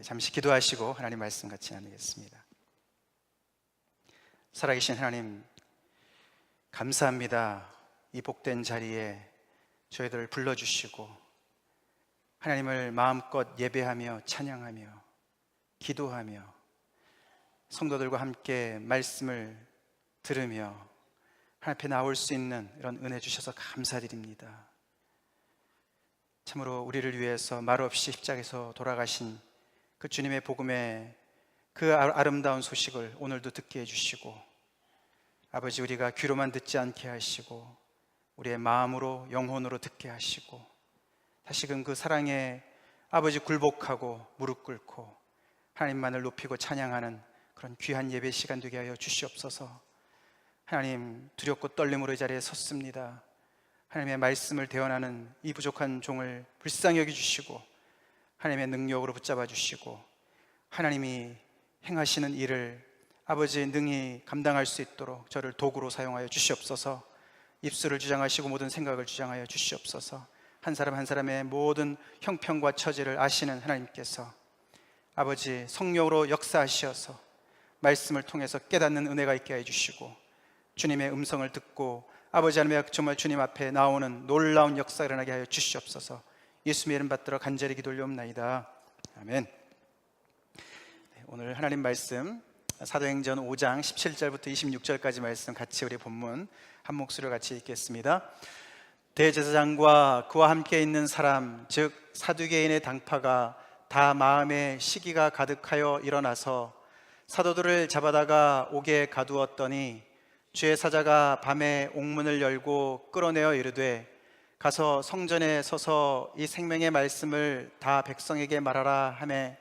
잠시 기도하시고 하나님 말씀 같이 나누겠습니다. 살아계신 하나님, 감사합니다. 이 복된 자리에 저희들을 불러주시고 하나님을 마음껏 예배하며 찬양하며 기도하며 성도들과 함께 말씀을 들으며 하나님 앞에 나올 수 있는 이런 은혜 주셔서 감사드립니다. 참으로 우리를 위해서 말없이 십자가에서 돌아가신 그 주님의 복음의 그 아름다운 소식을 오늘도 듣게 해주시고, 아버지, 우리가 귀로만 듣지 않게 하시고 우리의 마음으로 영혼으로 듣게 하시고 다시금 그 사랑에 아버지 굴복하고 무릎 꿇고 하나님만을 높이고 찬양하는 그런 귀한 예배 시간 되게 하여 주시옵소서. 하나님, 두렵고 떨림으로 이 자리에 섰습니다. 하나님의 말씀을 대언하는 이 부족한 종을 불쌍히 여겨주시고 하나님의 능력으로 붙잡아 주시고 하나님이 행하시는 일을 아버지 능히 감당할 수 있도록 저를 도구로 사용하여 주시옵소서. 입술을 주장하시고 모든 생각을 주장하여 주시옵소서. 한 사람 한 사람의 모든 형편과 처지를 아시는 하나님께서 아버지 성령으로 역사하시어서 말씀을 통해서 깨닫는 은혜가 있게 해주시고 주님의 음성을 듣고 아버지 하나님 정말 주님 앞에 나오는 놀라운 역사가 일어나게 하여 주시옵소서. 예수님의 이름 받들어 간절히 기도 올려옵나이다. 아멘. 오늘 하나님 말씀 사도행전 5장 17절부터 26절까지 말씀 같이 우리 본문 한 목소리로 같이 읽겠습니다. 대제사장과 그와 함께 있는 사람 즉 사두개인의 당파가 다 마음에 시기가 가득하여 일어나서 사도들을 잡아다가 옥에 가두었더니 주의 사자가 밤에 옥문을 열고 끌어내어 이르되 가서 성전에 서서 이 생명의 말씀을 다 백성에게 말하라 하매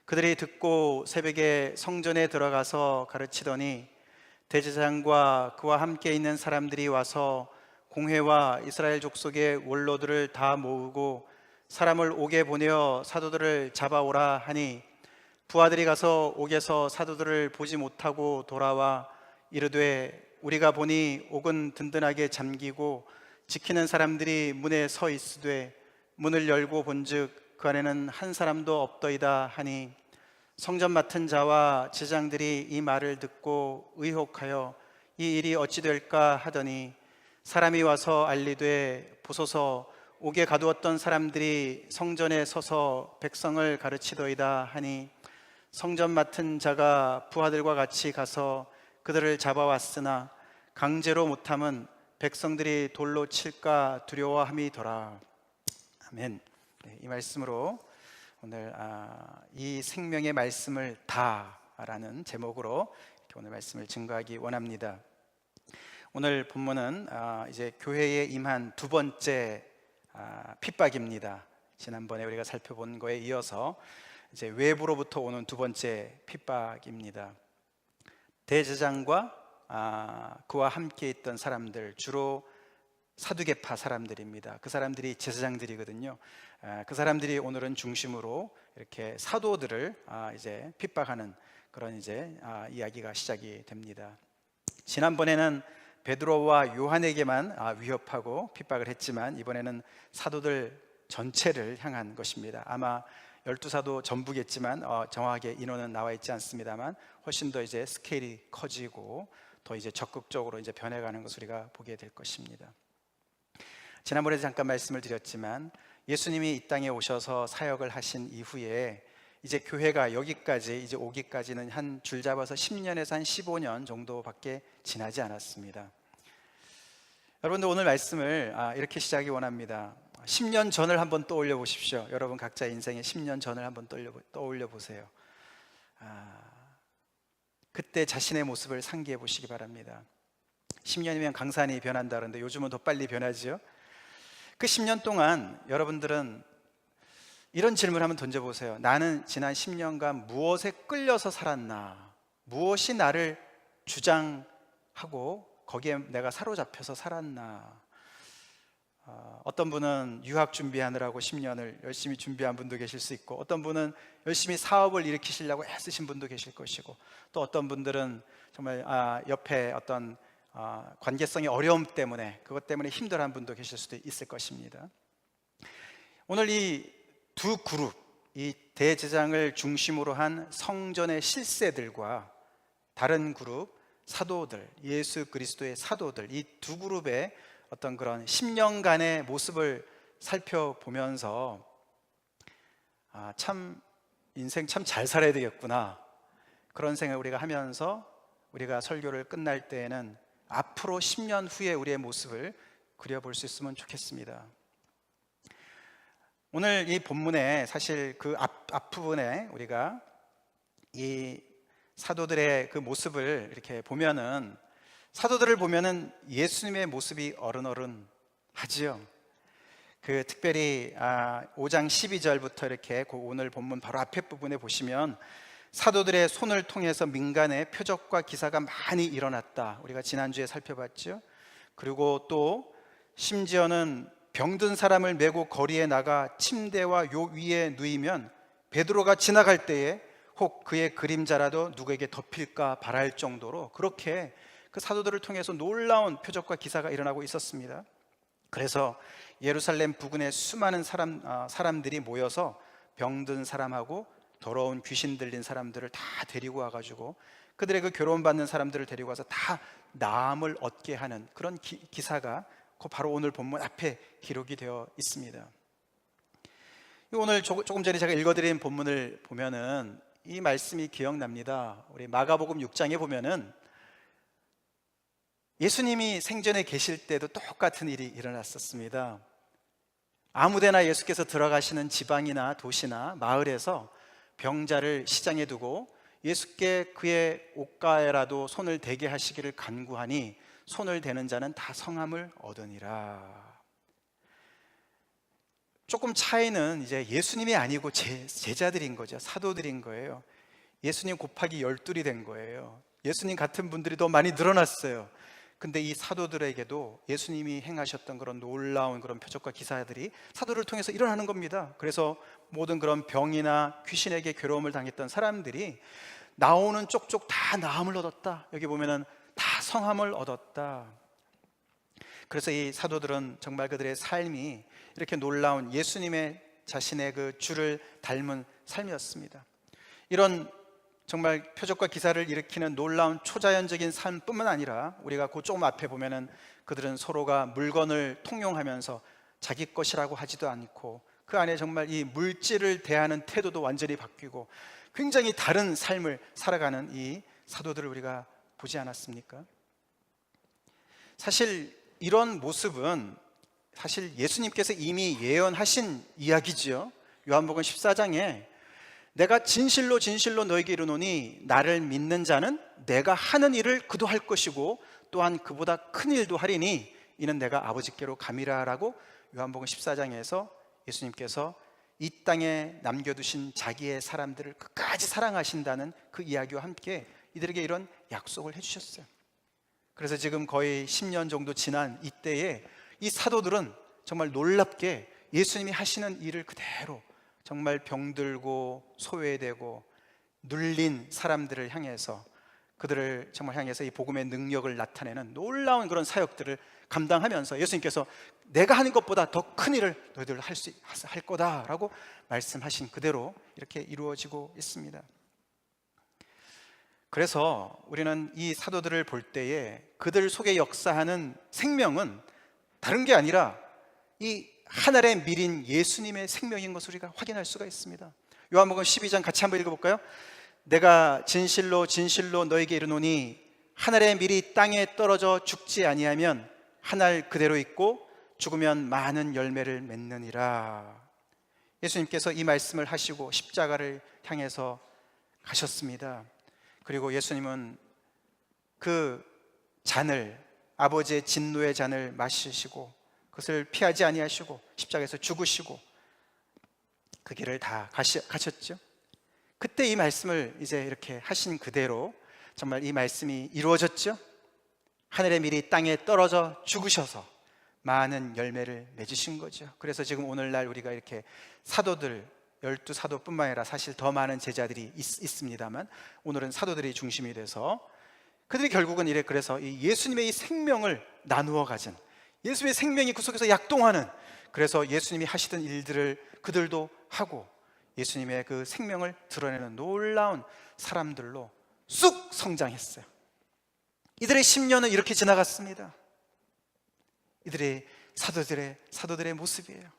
그들이 듣고 새벽에 성전에 들어가서 가르치더니 대제사장과 그와 함께 있는 사람들이 와서 공회와 이스라엘 족속의 원로들을 다 모으고 사람을 옥에 보내어 사도들을 잡아오라 하니 부하들이 가서 옥에서 사도들을 보지 못하고 돌아와 이르되 우리가 보니 옥은 든든하게 잠기고 지키는 사람들이 문에 서 있으되 문을 열고 본즉 그 안에는 한 사람도 없더이다 하니 성전 맡은 자와 제장들이 이 말을 듣고 의혹하여 이 일이 어찌 될까 하더니 사람이 와서 알리되 보소서 옥에 가두었던 사람들이 성전에 서서 백성을 가르치더이다 하니 성전 맡은 자가 부하들과 같이 가서 그들을 잡아왔으나 강제로 못함은 백성들이 돌로 칠까 두려워함이더라. 아멘. 이 말씀으로 오늘 이 생명의 말씀을 다라는 제목으로 이렇게 오늘 말씀을 증거하기 원합니다. 오늘 본문은 이제 교회에 임한 두 번째 핍박입니다. 지난번에 우리가 살펴본 거에 이어서 이제 외부로부터 오는 두 번째 핍박입니다. 대제사장과 그와 함께 있던 사람들, 주로 사두개파 사람들입니다. 그 사람들이 제사장들이거든요. 그 사람들이 오늘은 중심으로 이렇게 사도들을 이제 핍박하는 그런 이제 이야기가 시작이 됩니다. 지난번에는 베드로와 요한에게만 위협하고 핍박을 했지만 이번에는 사도들 전체를 향한 것입니다. 아마 12사도 전부겠지만 정확하게 인원은 나와 있지 않습니다만 훨씬 더 이제 스케일이 커지고 더 이제 적극적으로 이제 변해가는 것을 우리가 보게 될 것입니다. 지난번에 잠깐 말씀을 드렸지만 예수님이 이 땅에 오셔서 사역을 하신 이후에 이제 교회가 여기까지 이제 오기까지는 한 줄 잡아서 10년에서 한 15년 정도밖에 지나지 않았습니다. 여러분들 오늘 말씀을 이렇게 시작이 원합니다. 10년 전을 한번 떠올려 보십시오. 여러분 각자 인생의 10년 전을 한번 떠올려 보세요. 그때 자신의 모습을 상기해 보시기 바랍니다. 10년이면 강산이 변한다 그러는데 요즘은 더 빨리 변하죠. 그 10년 동안 여러분들은 이런 질문을 한번 던져보세요. 나는 지난 10년간 무엇에 끌려서 살았나? 무엇이 나를 주장하고 거기에 내가 사로잡혀서 살았나? 어떤 분은 유학 준비하느라고 10년을 열심히 준비한 분도 계실 수 있고, 어떤 분은 열심히 사업을 일으키시려고 애쓰신 분도 계실 것이고, 또 어떤 분들은 정말 옆에 어떤 관계성의 어려움 때문에, 그것 때문에 힘들어하는 분도 계실 수도 있을 것입니다. 오늘 이 두 그룹, 이 대제사장을 중심으로 한 성전의 실세들과 다른 그룹 사도들, 예수 그리스도의 사도들, 이 두 그룹의 어떤 그런 10년간의 모습을 살펴보면서 참 인생 참 잘 살아야 되겠구나, 그런 생각을 우리가 하면서 우리가 설교를 끝날 때에는 앞으로 10년 후에 우리의 모습을 그려볼 수 있으면 좋겠습니다. 오늘 이 본문에 사실 그 앞부분에 우리가 이 사도들의 그 모습을 이렇게 보면은, 사도들을 보면은 예수님의 모습이 어른어른하지요. 그 특별히 5장 12절부터 이렇게 그 오늘 본문 바로 앞에 부분에 보시면 사도들의 손을 통해서 민간의 표적과 기사가 많이 일어났다, 우리가 지난주에 살펴봤죠. 그리고 또 심지어는 병든 사람을 메고 거리에 나가 침대와 요 위에 누이면 베드로가 지나갈 때에 혹 그의 그림자라도 누구에게 덮일까 바랄 정도로 그렇게 그 사도들을 통해서 놀라운 표적과 기사가 일어나고 있었습니다. 그래서 예루살렘 부근에 수많은 사람들이 모여서 병든 사람하고 더러운 귀신 들린 사람들을 다 데리고 와가지고 그들의 그 괴로움받는 사람들을 데리고 와서 다 나음을 얻게 하는 그런 기사가 바로 오늘 본문 앞에 기록이 되어 있습니다. 오늘 조금 전에 제가 읽어드린 본문을 보면은 이 말씀이 기억납니다. 우리 마가복음 6장에 보면은 예수님이 생전에 계실 때도 똑같은 일이 일어났었습니다. 아무데나 예수께서 들어가시는 지방이나 도시나 마을에서 병자를 시장에 두고 예수께 그의 옷가에라도 손을 대게 하시기를 간구하니 손을 대는 자는 다 성함을 얻으니라. 조금 차이는 이제 예수님이 아니고 제자들인 거죠. 사도들인 거예요. 예수님 곱하기 12이 된 거예요. 예수님 같은 분들이 더 많이 늘어났어요. 근데 이 사도들에게도 예수님이 행하셨던 그런 놀라운 그런 표적과 기사들이 사도를 통해서 일어나는 겁니다. 그래서 모든 그런 병이나 귀신에게 괴로움을 당했던 사람들이 나오는 쪽쪽 다 나음을 얻었다. 여기 보면은 다 성함을 얻었다. 그래서 이 사도들은 정말 그들의 삶이 이렇게 놀라운 예수님의 자신의 그 주를 닮은 삶이었습니다. 이런 정말 표적과 기사를 일으키는 놀라운 초자연적인 삶뿐만 아니라 우리가 그 조금 앞에 보면은 그들은 서로가 물건을 통용하면서 자기 것이라고 하지도 않고 그 안에 정말 이 물질을 대하는 태도도 완전히 바뀌고 굉장히 다른 삶을 살아가는 이 사도들을 우리가 보지 않았습니까? 사실 이런 모습은 사실 예수님께서 이미 예언하신 이야기지요. 요한복음 14장에 내가 진실로 진실로 너에게 이르노니 나를 믿는 자는 내가 하는 일을 그도 할 것이고 또한 그보다 큰 일도 하리니 이는 내가 아버지께로 감이라 라고 요한복음 14장에서 예수님께서 이 땅에 남겨두신 자기의 사람들을 끝까지 사랑하신다는 그 이야기와 함께 이들에게 이런 약속을 해주셨어요. 그래서 지금 거의 10년 정도 지난 이때에 이 사도들은 정말 놀랍게 예수님이 하시는 일을 그대로 정말 병들고 소외되고 눌린 사람들을 향해서 그들을 정말 향해서 이 복음의 능력을 나타내는 놀라운 그런 사역들을 감당하면서 예수님께서 내가 하는 것보다 더 큰 일을 너희들 할 거다라고 말씀하신 그대로 이렇게 이루어지고 있습니다. 그래서 우리는 이 사도들을 볼 때에 그들 속에 역사하는 생명은 다른 게 아니라 이 하늘의 밀인 예수님의 생명인 것을 우리가 확인할 수가 있습니다. 요한복음 12장 같이 한번 읽어볼까요? 내가 진실로 진실로 너에게 이르노니 하늘의 밀이 땅에 떨어져 죽지 아니하면 하늘 그대로 있고 죽으면 많은 열매를 맺느니라. 예수님께서 이 말씀을 하시고 십자가를 향해서 가셨습니다. 그리고 예수님은 그 잔을, 아버지의 진노의 잔을 마시시고 그것을 피하지 아니하시고 십자가에서 죽으시고 그 길을 다 가셨죠. 그때 이 말씀을 이제 이렇게 하신 그대로 정말 이 말씀이 이루어졌죠. 하늘의 밀이 땅에 떨어져 죽으셔서 많은 열매를 맺으신 거죠. 그래서 지금 오늘날 우리가 이렇게 사도들 12사도뿐만 아니라 사실 더 많은 제자들이 있습니다만 오늘은 사도들이 중심이 돼서 그들이 결국은 그래서 이 예수님의 이 생명을 나누어 가진, 예수님의 생명이 그 속에서 약동하는, 그래서 예수님이 하시던 일들을 그들도 하고 예수님의 그 생명을 드러내는 놀라운 사람들로 쑥 성장했어요. 이들의 10년은 이렇게 지나갔습니다. 이들의 사도들의 모습이에요.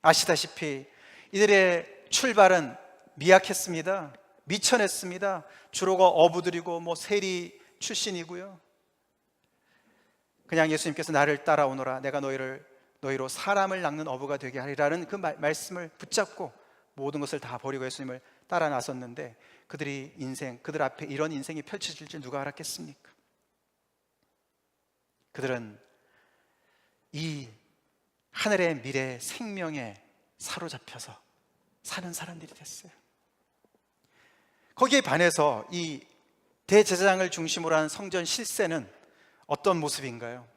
아시다시피 이들의 출발은 미약했습니다. 미천했습니다. 주로가 어부들이고 세리 출신이고요. 그냥 예수님께서 나를 따라오너라, 내가 너희로 사람을 낚는 어부가 되게 하리라는 그 말씀을 붙잡고 모든 것을 다 버리고 예수님을 따라 나섰는데, 그들 앞에 이런 인생이 펼쳐질 줄 누가 알았겠습니까? 그들은 이 하늘의 미래 생명에 사로잡혀서 사는 사람들이 됐어요. 거기에 반해서 이 대제사장을 중심으로 한 성전 실세는 어떤 모습인가요?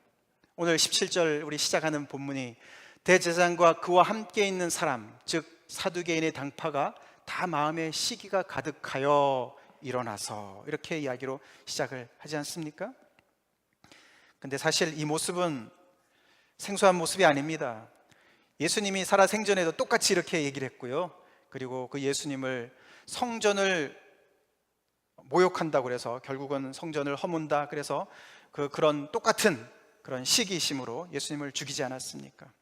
오늘 17절 우리 시작하는 본문이 대제사장과 그와 함께 있는 사람, 즉 사두개인의 당파가 다 마음에 시기가 가득하여 일어나서, 이렇게 이야기로 시작을 하지 않습니까? 근데 사실 이 모습은 생소한 모습이 아닙니다. 예수님이 살아생전에도 똑같이 이렇게 얘기를 했고요. 그리고 그 예수님을 성전을 모욕한다고 그래서 결국은 성전을 허문다, 그래서 그런 똑같은 그런 시기심으로 예수님을 죽이지 않았습니까?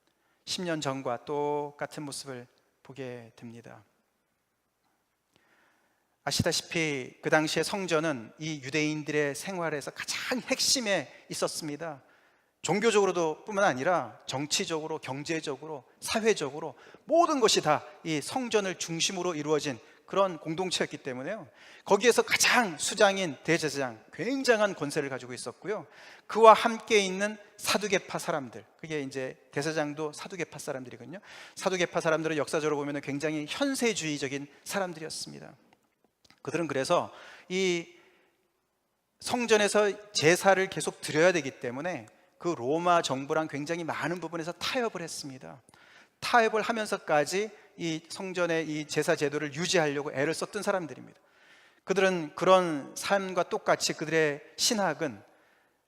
10년 전과 똑같은 모습을 보게 됩니다. 아시다시피 그 당시에 성전은 이 유대인들의 생활에서 가장 핵심에 있었습니다. 종교적으로도 뿐만 아니라 정치적으로, 경제적으로, 사회적으로 모든 것이 다 이 성전을 중심으로 이루어진 그런 공동체였기 때문에요, 거기에서 가장 수장인 대제사장, 굉장한 권세를 가지고 있었고요. 그와 함께 있는 사두개파 사람들, 그게 이제 대제사장도 사두개파 사람들이거든요. 사두개파 사람들은 역사적으로 보면 굉장히 현세주의적인 사람들이었습니다. 그들은 그래서 이 성전에서 제사를 계속 드려야 되기 때문에 그 로마 정부랑 굉장히 많은 부분에서 타협을 했습니다. 타협을 하면서까지 이 성전의 이 제사 제도를 유지하려고 애를 썼던 사람들입니다. 그들은 그런 삶과 똑같이 그들의 신학은,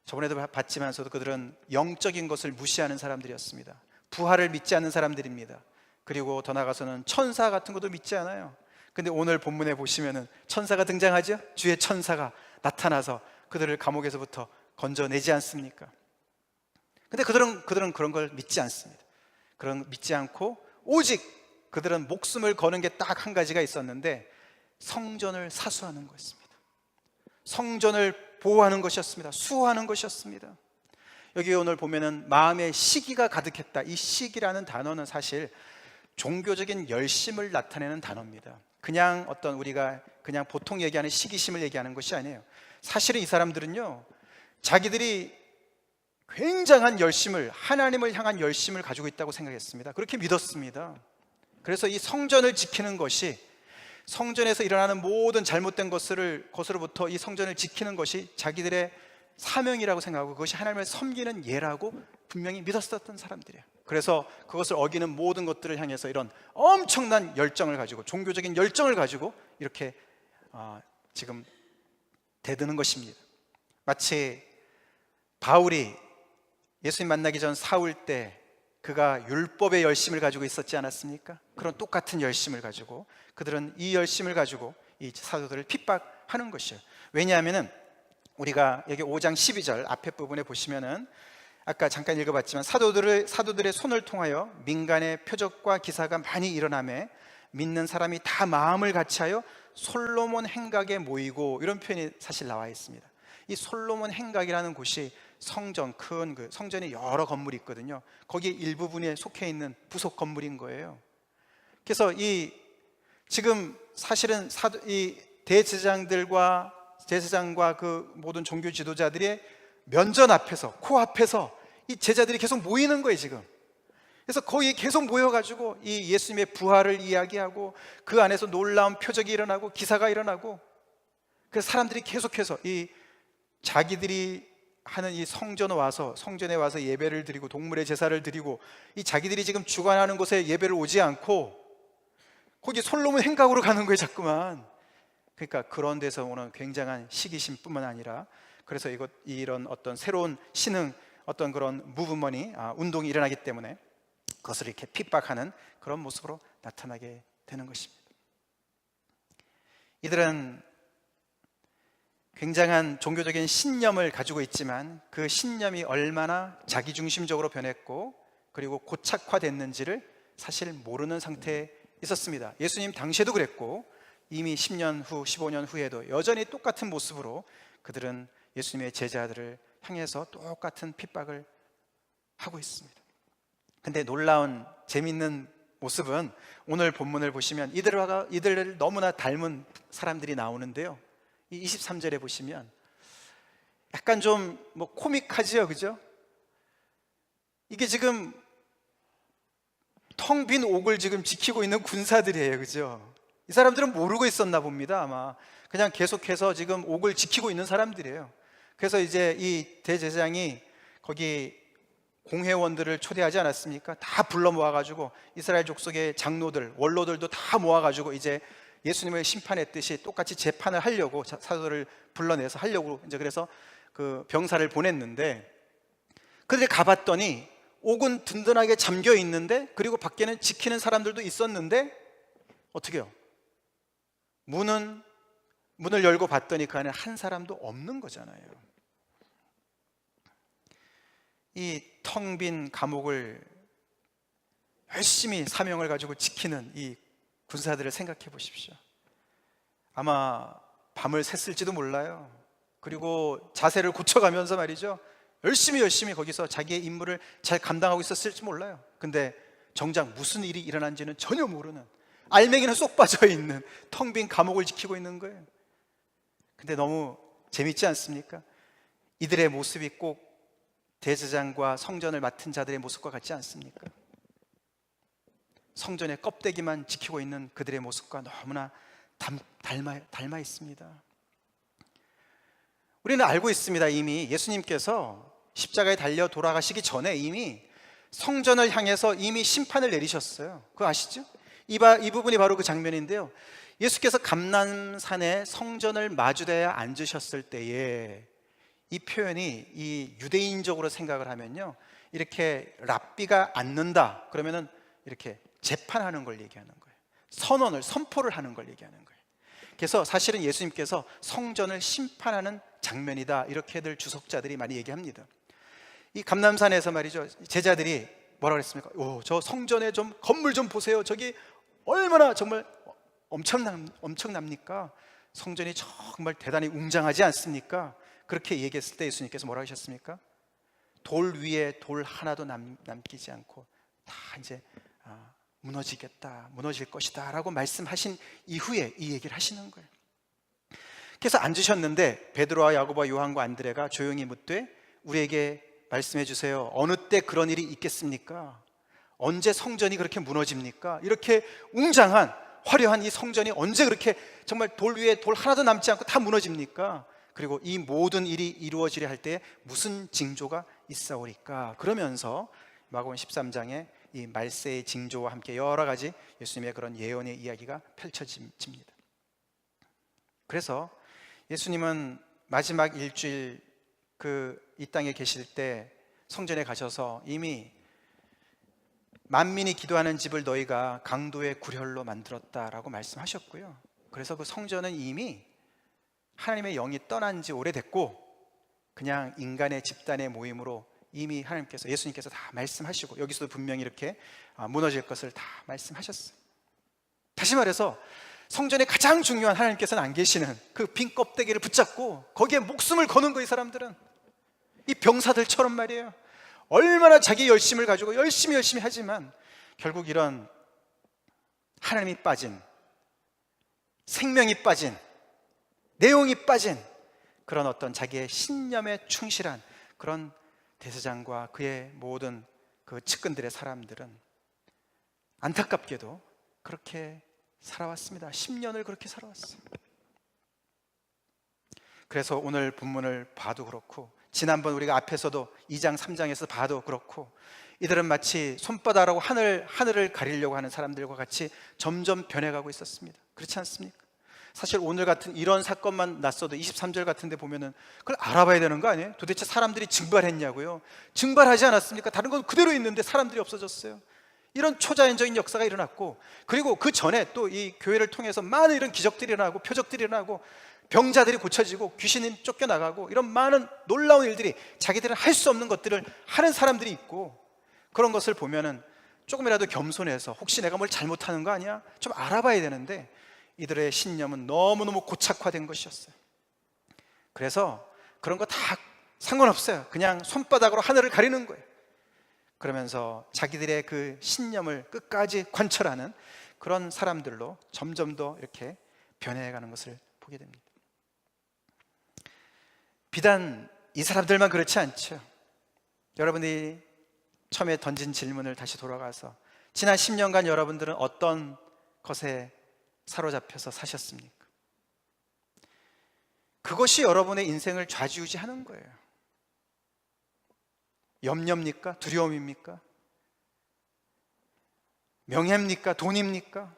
저번에도 봤지만서도 그들은 영적인 것을 무시하는 사람들이었습니다. 부활을 믿지 않는 사람들입니다. 그리고 더 나아가서는 천사 같은 것도 믿지 않아요. 근데 오늘 본문에 보시면은 천사가 등장하죠. 주의 천사가 나타나서 그들을 감옥에서부터 건져내지 않습니까? 근데 그들은 그런 걸 믿지 않습니다. 그런 믿지 않고 오직 그들은 목숨을 거는 게 딱 한 가지가 있었는데, 성전을 사수하는 것입니다. 성전을 보호하는 것이었습니다. 수호하는 것이었습니다. 여기 오늘 보면은 마음에 시기가 가득했다. 이 시기라는 단어는 사실 종교적인 열심을 나타내는 단어입니다. 그냥 우리가 그냥 보통 얘기하는 시기심을 얘기하는 것이 아니에요. 사실은 이 사람들은요, 자기들이 굉장한 열심을, 하나님을 향한 열심을 가지고 있다고 생각했습니다. 그렇게 믿었습니다. 그래서 이 성전을 지키는 것이, 성전에서 일어나는 모든 잘못된 것으로부터 이 성전을 지키는 것이 자기들의 사명이라고 생각하고, 그것이 하나님을 섬기는 예라고 분명히 믿었었던 사람들이에요. 그래서 그것을 어기는 모든 것들을 향해서 이런 엄청난 열정을 가지고, 종교적인 열정을 가지고 이렇게 지금 대드는 것입니다. 마치 바울이 예수님 만나기 전 사울 때 그가 율법의 열심을 가지고 있었지 않았습니까? 그런 똑같은 열심을 가지고 그들은 이 열심을 가지고 이 사도들을 핍박하는 것이에요. 왜냐하면은 우리가 여기 5장 12절 앞에 부분에 보시면은 아까 잠깐 읽어봤지만 사도들의 손을 통하여 민간의 표적과 기사가 많이 일어나매 믿는 사람이 다 마음을 같이하여 솔로몬 행각에 모이고, 이런 표현이 사실 나와 있습니다. 이 솔로몬 행각이라는 곳이 성전, 큰 그 성전에 여러 건물이 있거든요. 거기에 일부분에 속해 있는 부속 건물인 거예요. 그래서 지금 사실은 이 대제사장과 그 모든 종교 지도자들의 면전 앞에서, 코앞에서 이 제자들이 계속 모이는 거예요 지금. 그래서 거기 계속 모여가지고 이 예수님의 부활을 이야기하고, 그 안에서 놀라운 표적이 일어나고 기사가 일어나고, 그래서 사람들이 계속해서 이 자기들이 하는 이 성전에 와서 예배를 드리고 동물의 제사를 드리고, 이 자기들이 지금 주관하는 곳에 예배를 오지 않고 거기 솔로몬 행각으로 가는 거예요 자꾸만. 그러니까 그런 데서 오는 굉장한 시기심뿐만 아니라, 그래서 이런 어떤 새로운 신흥, 어떤 그런 무브먼이, 운동이 일어나기 때문에 그것을 이렇게 핍박하는 그런 모습으로 나타나게 되는 것입니다. 이들은 굉장한 종교적인 신념을 가지고 있지만 그 신념이 얼마나 자기중심적으로 변했고 그리고 고착화됐는지를 사실 모르는 상태에 있었습니다. 예수님 당시에도 그랬고 이미 10년 후, 15년 후에도 여전히 똑같은 모습으로 그들은 예수님의 제자들을 향해서 똑같은 핍박을 하고 있습니다. 근데 놀라운 재미있는 모습은 오늘 본문을 보시면 이들을 너무나 닮은 사람들이 나오는데요, 이 23절에 보시면 약간 좀 코믹하지요, 그죠? 이게 지금 텅 빈 옥을 지금 지키고 있는 군사들이에요, 그죠? 이 사람들은 모르고 있었나 봅니다. 아마 그냥 계속해서 지금 옥을 지키고 있는 사람들이에요. 그래서 이제 이 대제사장이 거기 공회원들을 초대하지 않았습니까? 다 불러 모아가지고 이스라엘 족속의 장로들, 원로들도 다 모아가지고 이제 예수님을 심판했듯이 똑같이 재판을 하려고 사도를 불러내서 하려고 이제 그래서 그 병사를 보냈는데, 그들이 가봤더니 옥은 든든하게 잠겨 있는데 그리고 밖에는 지키는 사람들도 있었는데 어떻게 해요? 문을 열고 봤더니 그 안에 한 사람도 없는 거잖아요. 이 텅 빈 감옥을 열심히 사명을 가지고 지키는 이 군사들을 생각해 보십시오. 아마 밤을 샜을지도 몰라요. 그리고 자세를 고쳐가면서 말이죠, 열심히 거기서 자기의 임무를 잘 감당하고 있었을지 몰라요. 근데 정작 무슨 일이 일어난지는 전혀 모르는, 알맹이는 쏙 빠져있는 텅 빈 감옥을 지키고 있는 거예요. 근데 너무 재밌지 않습니까? 이들의 모습이 꼭 대제사장과 성전을 맡은 자들의 모습과 같지 않습니까? 성전의 껍데기만 지키고 있는 그들의 모습과 너무나 닮아 있습니다. 우리는 알고 있습니다. 이미 예수님께서 십자가에 달려 돌아가시기 전에 이미 성전을 향해서 이미 심판을 내리셨어요. 그거 아시죠? 이 부분이 바로 그 장면인데요, 예수께서 감람산에 성전을 마주대야 앉으셨을 때에 이 표현이 이 유대인적으로 생각을 하면요, 이렇게 랍비가 앉는다 그러면은 이렇게 재판하는 걸 얘기하는 거예요. 선포를 하는 걸 얘기하는 거예요. 그래서 사실은 예수님께서 성전을 심판하는 장면이다, 이렇게들 주석자들이 많이 얘기합니다. 이 감람산에서 말이죠, 제자들이 뭐라 그랬습니까? 저 성전에 좀 건물 좀 보세요. 저기 얼마나 정말 엄청납니까? 성전이 정말 대단히 웅장하지 않습니까? 그렇게 얘기했을 때 예수님께서 뭐라 하셨습니까? 돌 위에 돌 하나도 남기지 않고 다 이제 무너질 것이다 라고 말씀하신 이후에 이 얘기를 하시는 거예요. 그래서 앉으셨는데 베드로와 야고보와 요한과 안드레가 조용히 묻되 우리에게 말씀해 주세요. 어느 때 그런 일이 있겠습니까? 언제 성전이 그렇게 무너집니까? 이렇게 웅장한 화려한 이 성전이 언제 그렇게 정말 돌 위에 돌 하나도 남지 않고 다 무너집니까? 그리고 이 모든 일이 이루어지려 할 때 무슨 징조가 있사오리까? 그러면서 마가복음 13장에 이 말세의 징조와 함께 여러 가지 예수님의 그런 예언의 이야기가 펼쳐집니다. 그래서 예수님은 마지막 일주일 이 땅에 계실 때 성전에 가셔서 이미 만민이 기도하는 집을 너희가 강도의 구렬로 만들었다라고 말씀하셨고요. 그래서 그 성전은 이미 하나님의 영이 떠난 지 오래됐고 그냥 인간의 집단의 모임으로 이미 하나님께서, 예수님께서 다 말씀하시고 여기서도 분명히 이렇게 무너질 것을 다 말씀하셨어요. 다시 말해서 성전에 가장 중요한 하나님께서는 안 계시는 그 빈 껍데기를 붙잡고 거기에 목숨을 거는 거예요. 이 사람들은 이 병사들처럼 말이에요. 얼마나 자기 열심을 가지고 열심히 하지만 결국 이런 하나님이 빠진, 생명이 빠진, 내용이 빠진 그런 어떤 자기의 신념에 충실한 그런 대제사장과 그의 모든 그 측근들의 사람들은 안타깝게도 그렇게 살아왔습니다. 10년을 그렇게 살아왔어요. 그래서 오늘 본문을 봐도 그렇고 지난번 우리가 앞에서도 2장 3장에서 봐도 그렇고 이들은 마치 손바닥으로 하늘을 가리려고 하는 사람들과 같이 점점 변해가고 있었습니다. 그렇지 않습니까? 사실 오늘 같은 이런 사건만 났어도 23절 같은 데 보면은 그걸 알아봐야 되는 거 아니에요? 도대체 사람들이 증발했냐고요? 증발하지 않았습니까? 다른 건 그대로 있는데 사람들이 없어졌어요. 이런 초자연적인 역사가 일어났고, 그리고 그 전에 또 이 교회를 통해서 많은 이런 기적들이 일어나고 표적들이 일어나고 병자들이 고쳐지고 귀신이 쫓겨나가고 이런 많은 놀라운 일들이, 자기들은 할 수 없는 것들을 하는 사람들이 있고, 그런 것을 보면은 조금이라도 겸손해서 혹시 내가 뭘 잘못하는 거 아니야? 좀 알아봐야 되는데, 이들의 신념은 너무너무 고착화된 것이었어요. 그래서 그런 거 다 상관없어요. 그냥 손바닥으로 하늘을 가리는 거예요. 그러면서 자기들의 그 신념을 끝까지 관철하는 그런 사람들로 점점 더 이렇게 변해가는 것을 보게 됩니다. 비단 이 사람들만 그렇지 않죠. 여러분이 처음에 던진 질문을 다시 돌아가서, 지난 10년간 여러분들은 어떤 것에 사로잡혀서 사셨습니까? 그것이 여러분의 인생을 좌지우지하는 거예요. 염려입니까? 두려움입니까? 명예입니까? 돈입니까?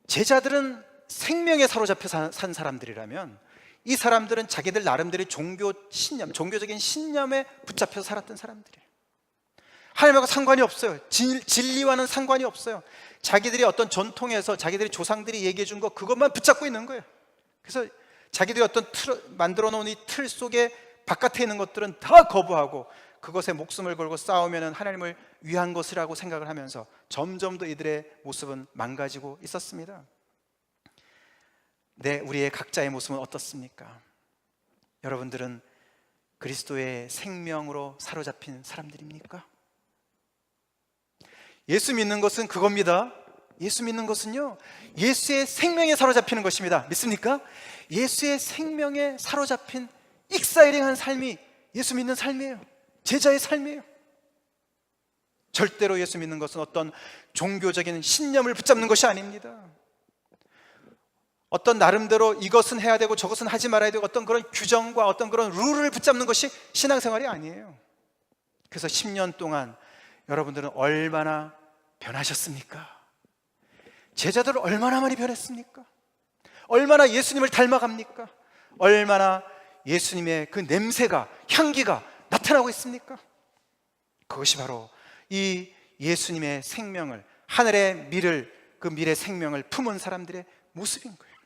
제자들은 생명에 사로잡혀 산 사람들이라면, 이 사람들은 자기들 나름대로 종교 신념, 종교적인 신념에 붙잡혀 살았던 사람들이에요. 하나님하고 상관이 없어요. 진리와는 상관이 없어요. 자기들이 어떤 전통에서 자기들이 조상들이 얘기해 준 거, 그것만 붙잡고 있는 거예요. 그래서 자기들이 어떤 만들어 놓은 이 틀 속에 바깥에 있는 것들은 다 거부하고, 그것에 목숨을 걸고 싸우면 하나님을 위한 것이라고 생각을 하면서 점점 더 이들의 모습은 망가지고 있었습니다. 네, 우리의 각자의 모습은 어떻습니까? 여러분들은 그리스도의 생명으로 사로잡힌 사람들입니까? 예수 믿는 것은 그겁니다. 예수 믿는 것은요, 예수의 생명에 사로잡히는 것입니다. 믿습니까? 예수의 생명에 사로잡힌 익사이링한 삶이 예수 믿는 삶이에요. 제자의 삶이에요. 절대로 예수 믿는 것은 어떤 종교적인 신념을 붙잡는 것이 아닙니다. 어떤 나름대로 이것은 해야 되고 저것은 하지 말아야 되고 어떤 그런 규정과 어떤 그런 룰을 붙잡는 것이 신앙생활이 아니에요. 그래서 10년 동안 여러분들은 얼마나 변하셨습니까? 제자들은 얼마나 많이 변했습니까? 얼마나 예수님을 닮아갑니까? 얼마나 예수님의 그 냄새가, 향기가 나타나고 있습니까? 그것이 바로 이 예수님의 생명을, 하늘의 미를, 그 미래 생명을 품은 사람들의 모습인 거예요.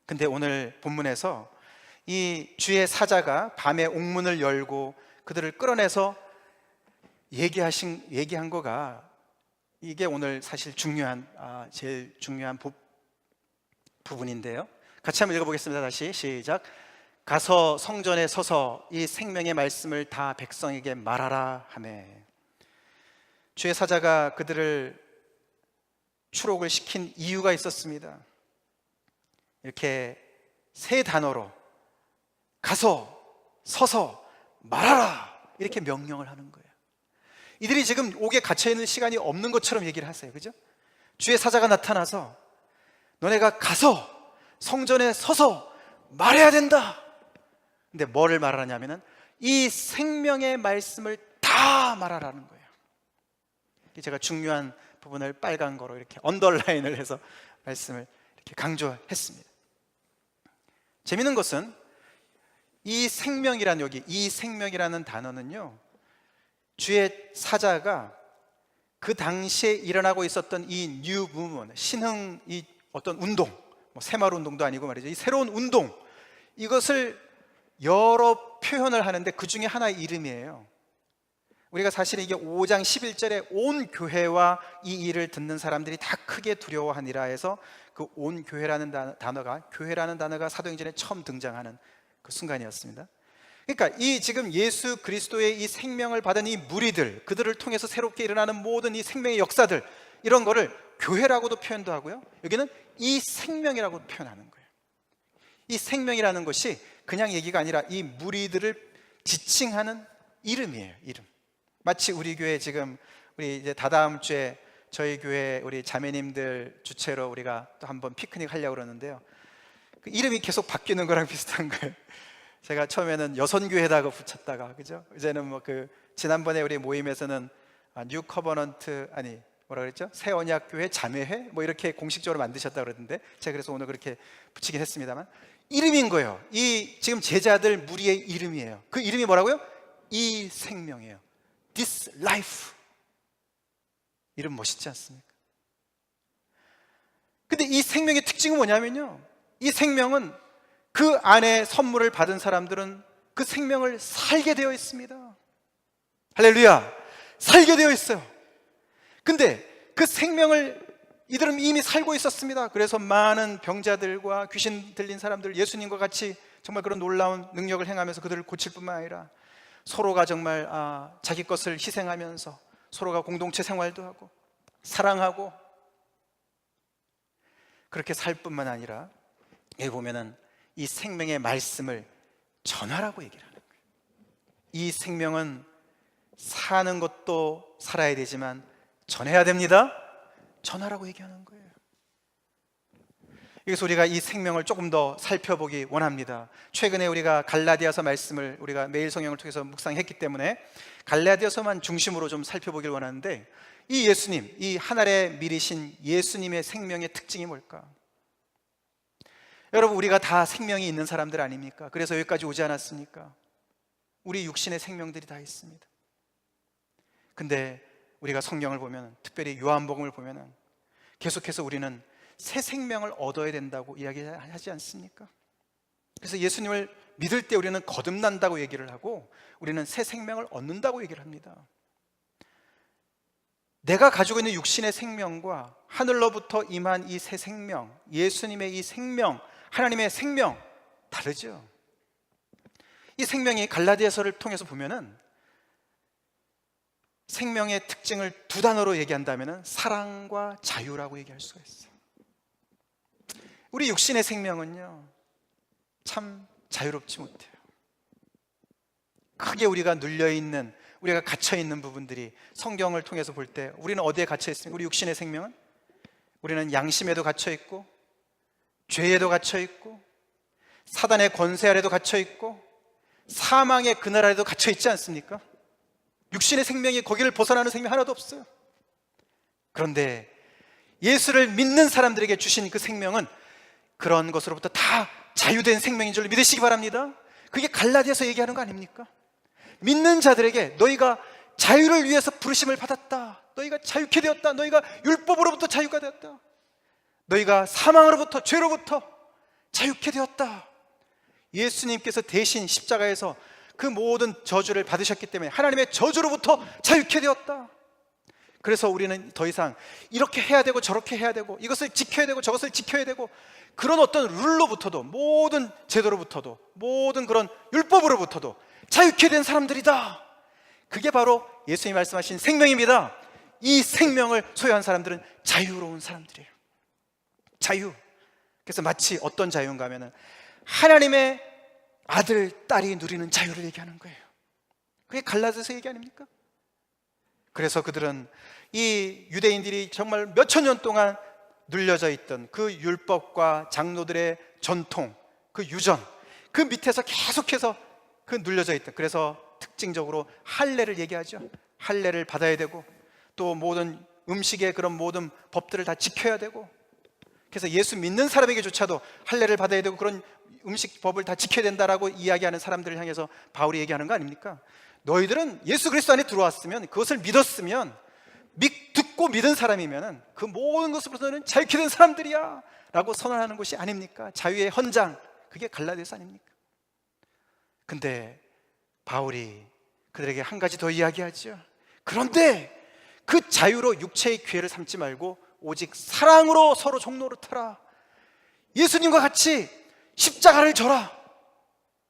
근데 오늘 본문에서 이 주의 사자가 밤에 옥문을 열고 그들을 끌어내서 얘기한 거가, 이게 오늘 사실 제일 중요한 부분인데요. 같이 한번 읽어보겠습니다. 다시 시작. 가서 성전에 서서 이 생명의 말씀을 다 백성에게 말하라 하매, 주의 사자가 그들을 추록을 시킨 이유가 있었습니다. 이렇게 세 단어로 가서, 서서, 말하라, 이렇게 명령을 하는 거예요. 이들이 지금 옥에 갇혀있는 시간이 없는 것처럼 얘기를 하세요. 그죠? 주의 사자가 나타나서 너네가 가서 성전에 서서 말해야 된다. 근데 뭐를 말하냐면은 이 생명의 말씀을 다 말하라는 거예요. 제가 중요한 부분을 빨간 거로 이렇게 언더라인을 해서 말씀을 이렇게 강조했습니다. 재미있는 것은 이 생명이라는 단어는요, 주의 사자가 그 당시에 일어나고 있었던 이 뉴 무브먼트, 신흥, 이 어떤 운동, 새마을 운동도 아니고 말이죠, 이 새로운 운동, 이것을 여러 표현을 하는데 그 중에 하나의 이름이에요. 우리가 사실 이게 5장 11절에 온 교회와 이 일을 듣는 사람들이 다 크게 두려워하니라 해서 그 온 교회라는 단어가 사도행전에 처음 등장하는 그 순간이었습니다. 그러니까 이 지금 예수 그리스도의 이 생명을 받은 이 무리들, 그들을 통해서 새롭게 일어나는 모든 이 생명의 역사들, 이런 거를 교회라고도 표현도 하고요, 여기는 이 생명이라고 표현하는 거예요. 이 생명이라는 것이 그냥 얘기가 아니라 이 무리들을 지칭하는 이름이에요. 이름. 마치 우리 교회 지금 우리 이제 다다음 주에 저희 교회 우리 자매님들 주최로 우리가 또 한번 피크닉 하려고 그러는데요, 그 이름이 계속 바뀌는 거랑 비슷한 거예요. 제가 처음에는 여선교회다가 붙였다가, 그죠? 이제는 뭐 그 지난번에 우리 모임에서는 뉴 커버넌트, 아니 뭐라 그랬죠? 새 언약교회 자매회, 뭐 이렇게 공식적으로 만드셨다 그러던데, 제가 그래서 오늘 그렇게 붙이긴 했습니다만, 이름인 거예요. 이 지금 제자들 무리의 이름이에요. 그 이름이 뭐라고요? 이 생명이에요. this life. 이름 멋있지 않습니까? 근데 이 생명의 특징은 뭐냐면요, 이 생명은 그 안에 선물을 받은 사람들은 그 생명을 살게 되어 있습니다. 할렐루야! 살게 되어 있어요. 근데 그 생명을 이들은 이미 살고 있었습니다. 그래서 많은 병자들과 귀신 들린 사람들, 예수님과 같이 정말 그런 놀라운 능력을 행하면서 그들을 고칠 뿐만 아니라 서로가 정말 자기 것을 희생하면서 서로가 공동체 생활도 하고 사랑하고 그렇게 살 뿐만 아니라, 여기 보면은 이 생명의 말씀을 전하라고 얘기를 하는 거예요. 이 생명은 사는 것도 살아야 되지만 전해야 됩니다. 전하라고 얘기하는 거예요. 그래서 우리가 이 생명을 조금 더 살펴보기 원합니다. 최근에 우리가 갈라디아서 말씀을 우리가 매일 성경을 통해서 묵상했기 때문에 갈라디아서만 중심으로 좀 살펴보길 원하는데, 이 예수님, 이 하늘에 미리신 예수님의 생명의 특징이 뭘까? 여러분, 우리가 다 생명이 있는 사람들 아닙니까? 그래서 여기까지 오지 않았습니까? 우리 육신의 생명들이 다 있습니다. 근데 우리가 성경을 보면, 특별히 요한복음을 보면 계속해서 우리는 새 생명을 얻어야 된다고 이야기하지 않습니까? 그래서 예수님을 믿을 때 우리는 거듭난다고 얘기를 하고, 우리는 새 생명을 얻는다고 얘기를 합니다. 내가 가지고 있는 육신의 생명과 하늘로부터 임한 이 새 생명, 예수님의 이 생명, 하나님의 생명 다르죠. 이 생명이 갈라디아서를 통해서 보면은 생명의 특징을 두 단어로 얘기한다면 사랑과 자유라고 얘기할 수가 있어요. 우리 육신의 생명은요, 참 자유롭지 못해요. 크게 우리가 눌려있는, 우리가 갇혀있는 부분들이 성경을 통해서 볼 때 우리는 어디에 갇혀있습니까? 우리 육신의 생명은 우리는 양심에도 갇혀있고, 죄에도 갇혀있고, 사단의 권세 아래도 갇혀있고, 사망의 그늘 아래도 갇혀있지 않습니까? 육신의 생명이 거기를 벗어나는 생명이 하나도 없어요. 그런데 예수를 믿는 사람들에게 주신 그 생명은 그런 것으로부터 다 자유된 생명인 줄 믿으시기 바랍니다. 그게 갈라디아서 얘기하는 거 아닙니까? 믿는 자들에게 너희가 자유를 위해서 부르심을 받았다, 너희가 자유케 되었다, 너희가 율법으로부터 자유가 되었다, 너희가 사망으로부터, 죄로부터 자유케 되었다. 예수님께서 대신 십자가에서 그 모든 저주를 받으셨기 때문에 하나님의 저주로부터 자유케 되었다. 그래서 우리는 더 이상 이렇게 해야 되고 저렇게 해야 되고 이것을 지켜야 되고 저것을 지켜야 되고 그런 어떤 룰로부터도, 모든 제도로부터도, 모든 그런 율법으로부터도 자유케 된 사람들이다. 그게 바로 예수님이 말씀하신 생명입니다. 이 생명을 소유한 사람들은 자유로운 사람들이에요. 자유. 그래서 마치 어떤 자유인가 하면은 하나님의 아들, 딸이 누리는 자유를 얘기하는 거예요. 그게 갈라디아서 얘기 아닙니까? 그래서 그들은 이 유대인들이 정말 몇천 년 동안 눌려져 있던 그 율법과 장로들의 전통, 그 유전, 그 밑에서 계속해서 그 눌려져 있던, 그래서 특징적으로 할례를 얘기하죠. 할례를 받아야 되고, 또 모든 음식의 그런 모든 법들을 다 지켜야 되고, 그래서 예수 믿는 사람에게조차도 할례를 받아야 되고 그런 음식 법을 다 지켜야 된다라고 이야기하는 사람들을 향해서 바울이 얘기하는 거 아닙니까? 너희들은 예수 그리스도 안에 들어왔으면, 그것을 믿었으면, 듣고 믿은 사람이면 그 모든 것으로서는 자유케 된 사람들이야 라고 선언하는 것이 아닙니까? 자유의 헌장, 그게 갈라디아서 아닙니까? 근데 바울이 그들에게 한 가지 더 이야기하죠. 그런데 그 자유로 육체의 기회를 삼지 말고 오직 사랑으로 서로 종로를 타라. 예수님과 같이 십자가를 져라.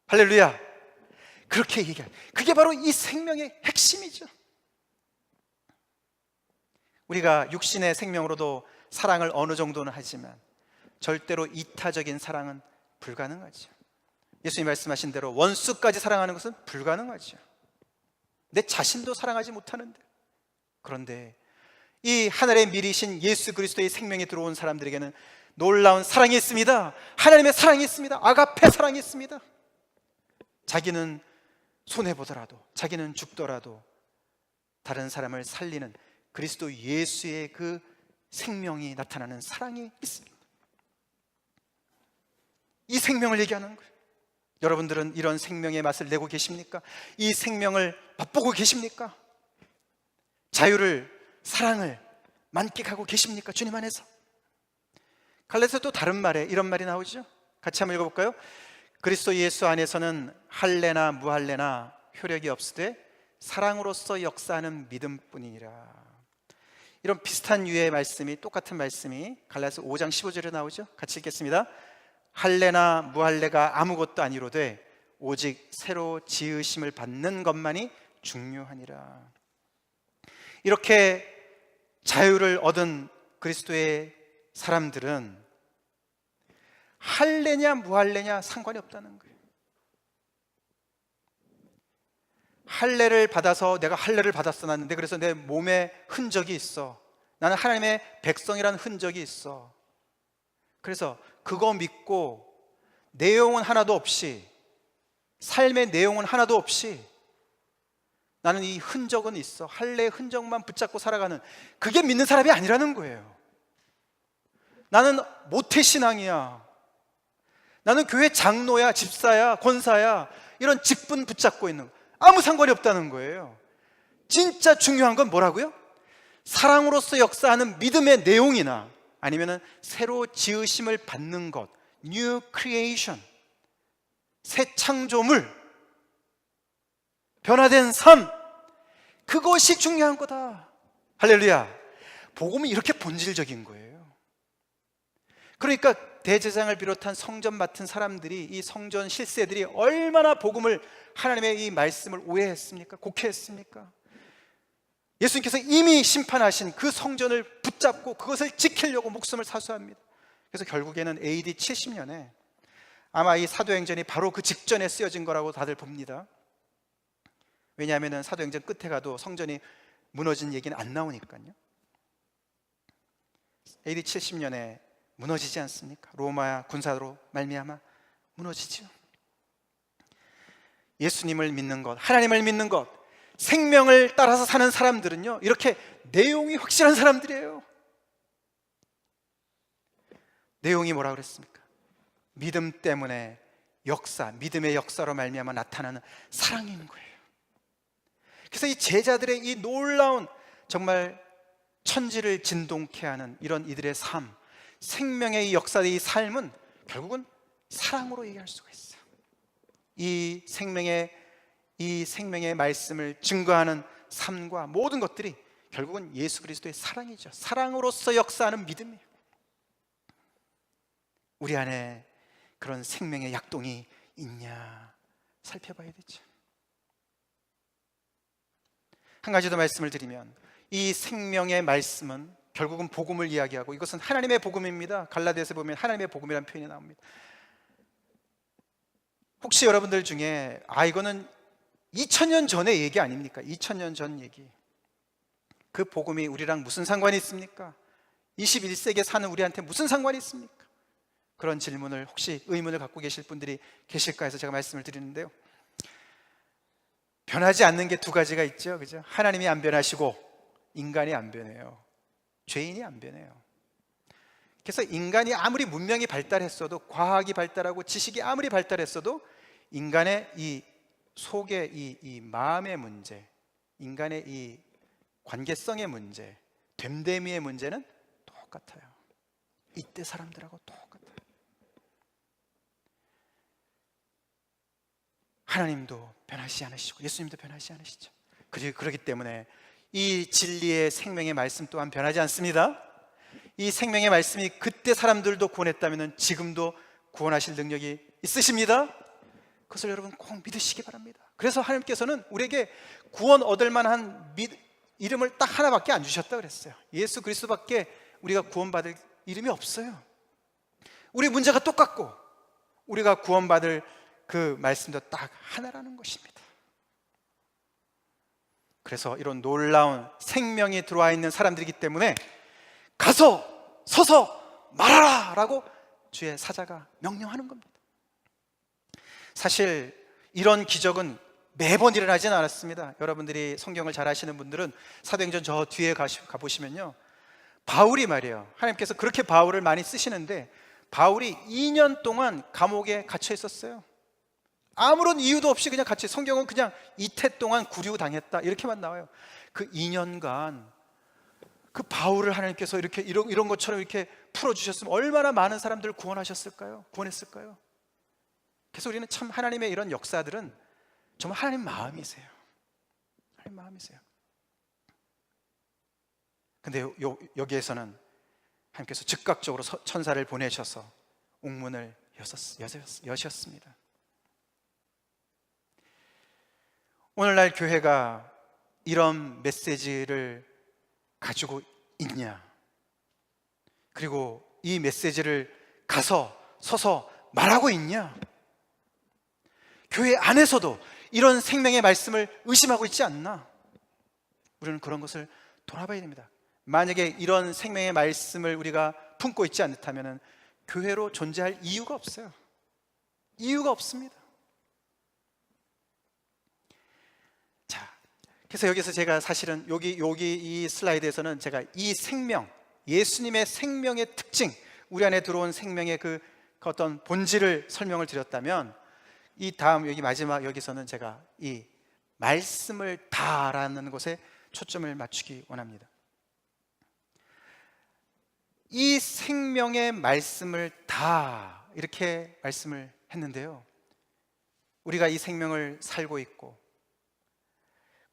할렐루야. 그렇게 얘기해요. 그게 바로 이 생명의 핵심이죠. 우리가 육신의 생명으로도 사랑을 어느 정도는 하지만 절대로 이타적인 사랑은 불가능하죠. 예수님이 말씀하신 대로 원수까지 사랑하는 것은 불가능하죠. 내 자신도 사랑하지 못하는데. 그런데 이 하늘에 미리신 예수 그리스도의 생명이 들어온 사람들에게는 놀라운 사랑이 있습니다. 하나님의 사랑이 있습니다. 아가페 사랑이 있습니다. 자기는 손해보더라도, 자기는 죽더라도 다른 사람을 살리는 그리스도 예수의 그 생명이 나타나는 사랑이 있습니다. 이 생명을 얘기하는 거예요. 여러분들은 이런 생명의 맛을 내고 계십니까? 이 생명을 맛보고 계십니까? 자유를, 사랑을 만끽하고 계십니까? 주님 안에서. 갈라디아서 또 다른 말에 이런 말이 나오죠. 같이 한번 읽어볼까요? 그리스도 예수 안에서는 할례나 무할례나 효력이 없으되 사랑으로서 역사하는 믿음뿐이니라. 이런 비슷한 유의 말씀이, 똑같은 말씀이 갈라디아서 5장 15절에 나오죠. 같이 읽겠습니다. 할례나 무할례가 아무것도 아니로되 오직 새로 지으심을 받는 것만이 중요하니라. 이렇게 자유를 얻은 그리스도의 사람들은 할례냐 무할례냐 상관이 없다는 거예요. 할례를 받아서 내가 할례를 받았었는데 그래서 내 몸에 흔적이 있어. 나는 하나님의 백성이라는 흔적이 있어. 그래서 그거 믿고 내용은 하나도 없이, 삶의 내용은 하나도 없이 나는 이 흔적은 있어, 할례의 흔적만 붙잡고 살아가는, 그게 믿는 사람이 아니라는 거예요. 나는 모태신앙이야, 나는 교회 장로야, 집사야, 권사야, 이런 직분 붙잡고 있는 거 아무 상관이 없다는 거예요. 진짜 중요한 건 뭐라고요? 사랑으로서 역사하는 믿음의 내용이나 아니면 새로 지으심을 받는 것, New Creation, 새 창조물, 변화된 삶, 그것이 중요한 거다. 할렐루야. 복음은 이렇게 본질적인 거예요. 그러니까 대제사장을 비롯한 성전 맡은 사람들이, 이 성전 실세들이 얼마나 복음을, 하나님의 이 말씀을 오해했습니까? 곡해했습니까? 예수님께서 이미 심판하신 그 성전을 붙잡고 그것을 지키려고 목숨을 사수합니다. 그래서 결국에는 AD 70년에 아마 이 사도행전이 바로 그 직전에 쓰여진 거라고 다들 봅니다. 왜냐하면 사도행전 끝에 가도 성전이 무너진 얘기는 안 나오니까요. AD 70년에 무너지지 않습니까? 로마 군사로 말미암아 무너지죠. 예수님을 믿는 것, 하나님을 믿는 것, 생명을 따라서 사는 사람들은요, 이렇게 내용이 확실한 사람들이에요. 내용이 뭐라 그랬습니까? 믿음 때문에 역사, 믿음의 역사로 말미암아 나타나는 사랑인 거예요. 그래서 이 제자들의 이 놀라운, 정말 천지를 진동케 하는 이런 이들의 삶, 생명의 이 역사의 이 삶은 결국은 사랑으로 얘기할 수가 있어요. 이 생명의 말씀을 증거하는 삶과 모든 것들이 결국은 예수 그리스도의 사랑이죠. 사랑으로서 역사하는 믿음이에요. 우리 안에 그런 생명의 약동이 있냐 살펴봐야 되죠. 한 가지 더 말씀을 드리면, 이 생명의 말씀은 결국은 복음을 이야기하고, 이것은 하나님의 복음입니다. 갈라디아서에 보면 하나님의 복음이라는 표현이 나옵니다. 혹시 여러분들 중에 이거는 2000년 전의 얘기 아닙니까? 2000년 전 얘기. 그 복음이 우리랑 무슨 상관이 있습니까? 21세기에 사는 우리한테 무슨 상관이 있습니까? 그런 질문을, 혹시 의문을 갖고 계실 분들이 계실까 해서 제가 말씀을 드리는데요. 변하지 않는 게 두 가지가 있죠, 그죠? 하나님이 안 변하시고 인간이 안 변해요. 죄인이 안 변해요. 그래서 인간이 아무리 문명이 발달했어도, 과학이 발달하고 지식이 아무리 발달했어도 인간의 이 속의 이 마음의 문제, 인간의 이 관계성의 문제, 됨됨이의 문제는 똑같아요. 이때 사람들하고 똑같아요. 하나님도 변하시지 않으시고 예수님도 변하시지 않으시죠. 그러기 때문에 이 진리의 생명의 말씀 또한 변하지 않습니다. 이 생명의 말씀이 그때 사람들도 구원했다면 지금도 구원하실 능력이 있으십니다. 그것을 여러분 꼭 믿으시기 바랍니다. 그래서 하나님께서는 우리에게 구원 얻을 만한 이름을 딱 하나밖에 안 주셨다 그랬어요. 예수 그리스도밖에 우리가 구원받을 이름이 없어요. 우리 문제가 똑같고 우리가 구원받을 그 말씀도 딱 하나라는 것입니다. 그래서 이런 놀라운 생명이 들어와 있는 사람들이기 때문에 가서 서서 말하라 라고 주의 사자가 명령하는 겁니다. 사실 이런 기적은 매번 일어나지는 않았습니다. 여러분들이 성경을 잘 아시는 분들은 사도행전 저 뒤에 가보시면요, 바울이 말이에요, 하나님께서 그렇게 바울을 많이 쓰시는데 바울이 2년 동안 감옥에 갇혀 있었어요. 아무런 이유도 없이 그냥 같이, 성경은 그냥 이태 동안 구류당했다 이렇게만 나와요. 그 2년간 그 바울을 하나님께서 이렇게 이런 것처럼 이렇게 풀어주셨으면 얼마나 많은 사람들을 구원하셨을까요? 구원했을까요? 그래서 우리는 참 하나님의 이런 역사들은 정말 하나님 마음이세요. 하나님 마음이세요. 근데 여기에서는 하나님께서 즉각적으로 천사를 보내셔서 옥문을 여셨습니다. 오늘날 교회가 이런 메시지를 가지고 있냐? 그리고 이 메시지를 서서 말하고 있냐? 교회 안에서도 이런 생명의 말씀을 의심하고 있지 않나? 우리는 그런 것을 돌아봐야 됩니다. 만약에 이런 생명의 말씀을 우리가 품고 있지 않다면 교회로 존재할 이유가 없어요. 이유가 없습니다. 자, 그래서 여기서 제가 사실은 여기 이 슬라이드에서는 제가 이 생명, 예수님의 생명의 특징, 우리 안에 들어온 생명의 그 어떤 본질을 설명을 드렸다면, 이 다음 여기 마지막 여기서는 제가 이 말씀을 다라는 것에 초점을 맞추기 원합니다. 이 생명의 말씀을 다 이렇게 말씀을 했는데요, 우리가 이 생명을 살고 있고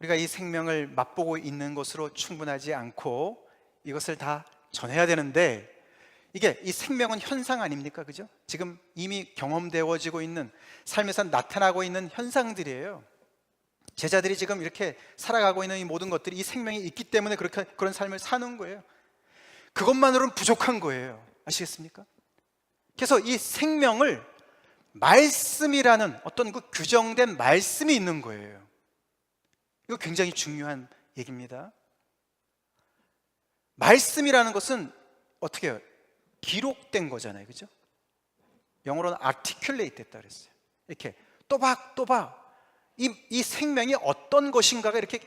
우리가 이 생명을 맛보고 있는 것으로 충분하지 않고 이것을 다 전해야 되는데, 이게 이 생명은 현상 아닙니까? 그죠? 지금 이미 경험되어지고 있는, 삶에서 나타나고 있는 현상들이에요. 제자들이 지금 이렇게 살아가고 있는 이 모든 것들이 이 생명이 있기 때문에 그런 삶을 사는 거예요. 그것만으로는 부족한 거예요. 아시겠습니까? 그래서 이 생명을 말씀이라는 어떤 그 규정된 말씀이 있는 거예요. 이거 굉장히 중요한 얘기입니다. 말씀이라는 것은 어떻게 해요? 기록된 거잖아요. 그죠? 영어로는 articulate 됐다 그랬어요. 이렇게 또박또박 이 생명이 어떤 것인가가 이렇게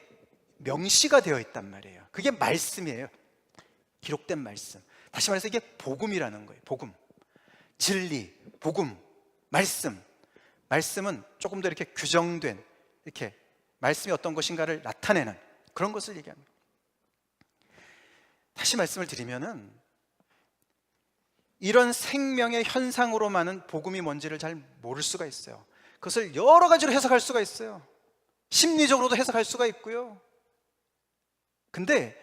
명시가 되어 있단 말이에요. 그게 말씀이에요. 기록된 말씀. 다시 말해서 이게 복음이라는 거예요. 복음, 진리, 복음, 말씀. 말씀은 조금 더 이렇게 규정된, 이렇게 말씀이 어떤 것인가를 나타내는 그런 것을 얘기합니다. 다시 말씀을 드리면은, 이런 생명의 현상으로만은 복음이 뭔지를 잘 모를 수가 있어요. 그것을 여러 가지로 해석할 수가 있어요. 심리적으로도 해석할 수가 있고요. 근데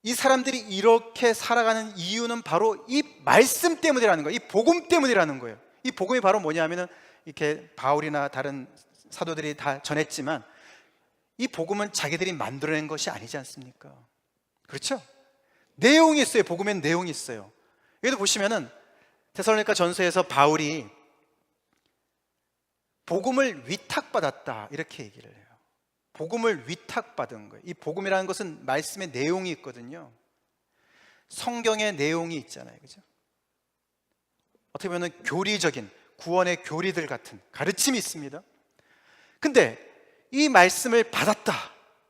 이 사람들이 이렇게 살아가는 이유는 바로 이 말씀 때문이라는 거예요. 이 복음 때문이라는 거예요. 이 복음이 바로 뭐냐 하면은, 이렇게 바울이나 다른 사도들이 다 전했지만 이 복음은 자기들이 만들어낸 것이 아니지 않습니까? 그렇죠? 내용이 있어요. 복음엔 내용이 있어요. 여기도 보시면은 데살로니가 전서에서 바울이 복음을 위탁받았다 이렇게 얘기를 해요. 복음을 위탁받은 거예요. 이 복음이라는 것은 말씀의 내용이 있거든요. 성경의 내용이 있잖아요. 그죠? 어떻게 보면 교리적인 구원의 교리들 같은 가르침이 있습니다. 근데 이 말씀을 받았다,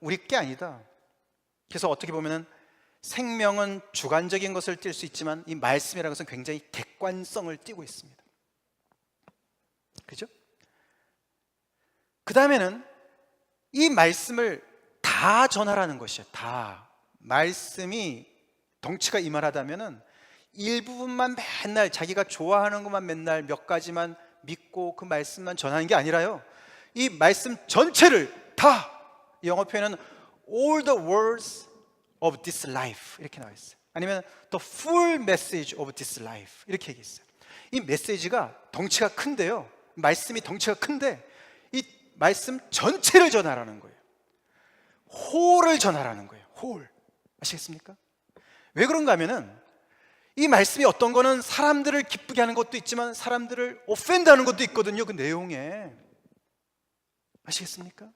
우리 게 아니다. 그래서 어떻게 보면 생명은 주관적인 것을 띌 수 있지만 이 말씀이라는 것은 굉장히 객관성을 띠고 있습니다. 그죠? 그 다음에는 이 말씀을 다 전하라는 것이에요. 다. 말씀이 덩치가 이만하다면은 일부분만 맨날 자기가 좋아하는 것만 맨날 몇 가지만 믿고 그 말씀만 전하는 게 아니라요, 이 말씀 전체를 다, 영어 표현은 all the words of this life 이렇게 나와 있어요. 아니면 the full message of this life 이렇게 얘기했어요. 이 메시지가 덩치가 큰데요, 말씀이 덩치가 큰데 이 말씀 전체를 전하라는 거예요. 홀을 전하라는 거예요. 홀. 아시겠습니까? 왜 그런가 하면은 이 말씀이 어떤 거는 사람들을 기쁘게 하는 것도 있지만 사람들을 오펜드하는 것도 있거든요. 그 내용에. 아시겠습니까?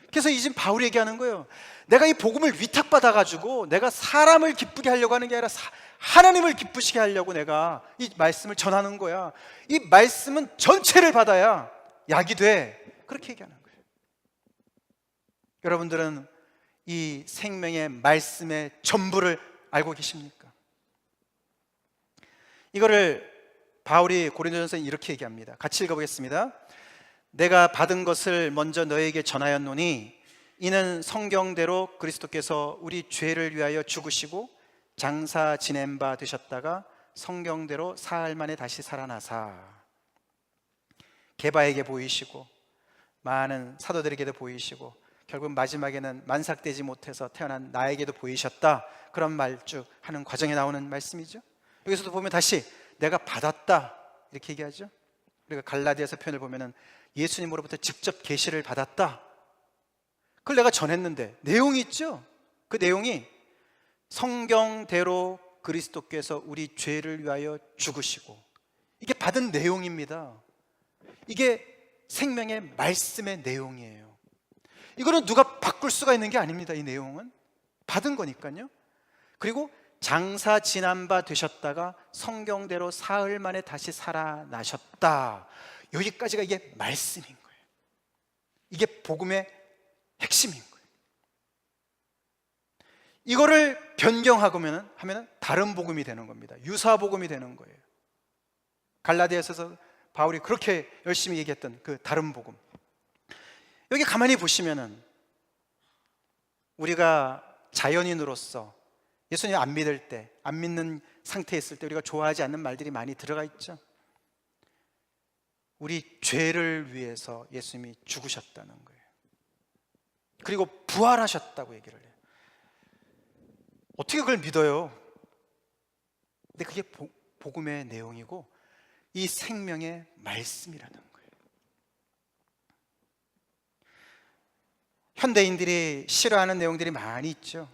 그래서 지금 바울이 얘기하는 거예요. 내가 이 복음을 위탁받아가지고 내가 사람을 기쁘게 하려고 하는 게 아니라 하나님을 기쁘시게 하려고 내가 이 말씀을 전하는 거야. 이 말씀은 전체를 받아야 약이 돼. 그렇게 얘기하는 거예요. 여러분들은 이 생명의 말씀의 전부를 알고 계십니까? 이거를 바울이 고린도전서에 이렇게 얘기합니다. 같이 읽어보겠습니다. 내가 받은 것을 먼저 너에게 전하였노니 이는 성경대로 그리스도께서 우리 죄를 위하여 죽으시고 장사 지낸 바 되셨다가 성경대로 사흘 만에 다시 살아나사 게바에게 보이시고 많은 사도들에게도 보이시고 결국 마지막에는 만삭되지 못해서 태어난 나에게도 보이셨다. 그런 말쭉 하는 과정에 나오는 말씀이죠. 여기서도 보면 다시 내가 받았다 이렇게 얘기하죠. 우리가 갈라디아서 표현을 보면은 예수님으로부터 직접 계시를 받았다. 그걸 내가 전했는데 내용이 있죠. 그 내용이 성경대로 그리스도께서 우리 죄를 위하여 죽으시고, 이게 받은 내용입니다. 이게 생명의 말씀의 내용이에요. 이거는 누가 바꿀 수가 있는 게 아닙니다. 이 내용은 받은 거니까요. 그리고 장사 지난 바 되셨다가 성경대로 사흘 만에 다시 살아나셨다. 여기까지가 이게 말씀인 거예요. 이게 복음의 핵심인 거예요. 이거를 변경하면은 다른 복음이 되는 겁니다. 유사 복음이 되는 거예요. 갈라디아서에서 바울이 그렇게 열심히 얘기했던 그 다른 복음. 여기 가만히 보시면은 우리가 자연인으로서 예수님 안 믿을 때, 안 믿는 상태에 있을 때 우리가 좋아하지 않는 말들이 많이 들어가 있죠. 우리 죄를 위해서 예수님이 죽으셨다는 거예요. 그리고 부활하셨다고 얘기를 해요. 어떻게 그걸 믿어요? 근데 그게 복음의 내용이고 이 생명의 말씀이라는 거예요. 현대인들이 싫어하는 내용들이 많이 있죠.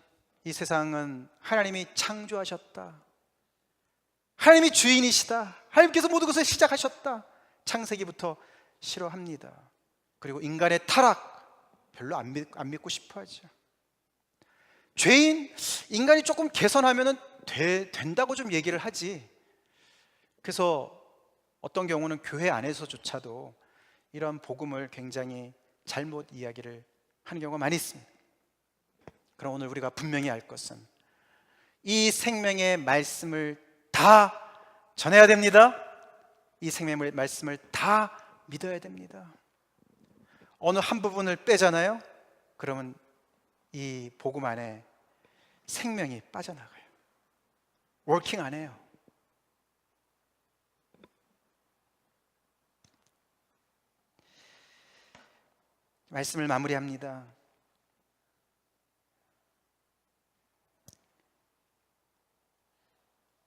이 세상은 하나님이 창조하셨다, 하나님이 주인이시다, 하나님께서 모든 것을 시작하셨다, 창세기부터 싫어합니다. 그리고 인간의 타락 별로 안 믿고 싶어 하죠. 죄인, 인간이 조금 개선하면 된다고 좀 얘기를 하지. 그래서 어떤 경우는 교회 안에서조차도 이런 복음을 굉장히 잘못 이야기를 하는 경우가 많이 있습니다. 그럼 오늘 우리가 분명히 알 것은 이 생명의 말씀을 다 전해야 됩니다. 이 생명의 말씀을 다 믿어야 됩니다. 어느 한 부분을 빼잖아요. 그러면 이 복음 안에 생명이 빠져나가요. 워킹 안 해요. 말씀을 마무리합니다.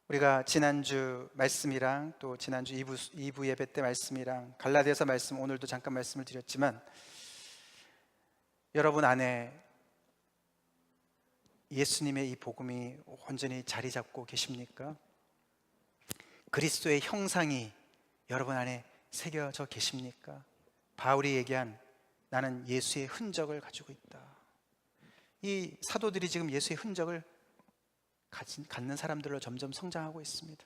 우리가 지난주 말씀이랑 또 지난주 2부 예배 때 말씀이랑 갈라디아서 말씀, 오늘도 잠깐 말씀을 드렸지만 여러분 안에 예수님의 이 복음이 온전히 자리 잡고 계십니까? 그리스도의 형상이 여러분 안에 새겨져 계십니까? 바울이 얘기한 나는 예수의 흔적을 가지고 있다. 이 사도들이 지금 예수의 흔적을 갖는 사람들로 점점 성장하고 있습니다.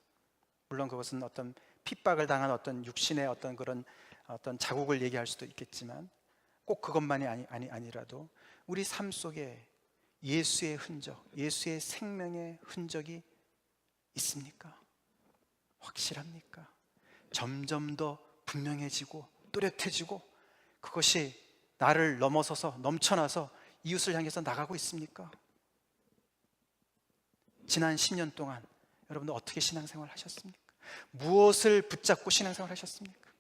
물론 그것은 어떤 핍박을 당한 어떤 육신의 어떤 그런 어떤 자국을 얘기할 수도 있겠지만 꼭 그것만이 아니라도 우리 삶 속에 예수의 흔적, 예수의 생명의 흔적이 있습니까? 확실합니까? 점점 더 분명해지고 또렷해지고 그것이 나를 넘어서서 넘쳐나서 이웃을 향해서 나가고 있습니까? 지난 10년 동안 여러분들 어떻게 신앙생활 하셨습니까? 무엇을 붙잡고 신앙생활 하셨습니까?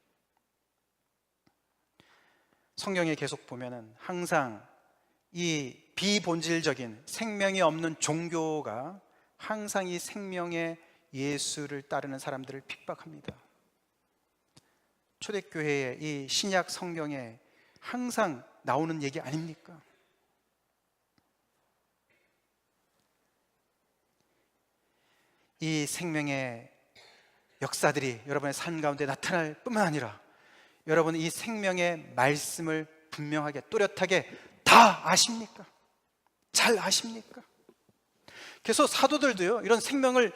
성경에 계속 보면은 항상 이 비본질적인 생명이 없는 종교가 항상 이 생명의 예수를 따르는 사람들을 핍박합니다. 초대교회의 이 신약 성경에 항상 나오는 얘기 아닙니까? 이 생명의 역사들이 여러분의 삶 가운데 나타날 뿐만 아니라 여러분 이 생명의 말씀을 분명하게 또렷하게 다 아십니까? 잘 아십니까? 그래서 사도들도요, 이런 생명을,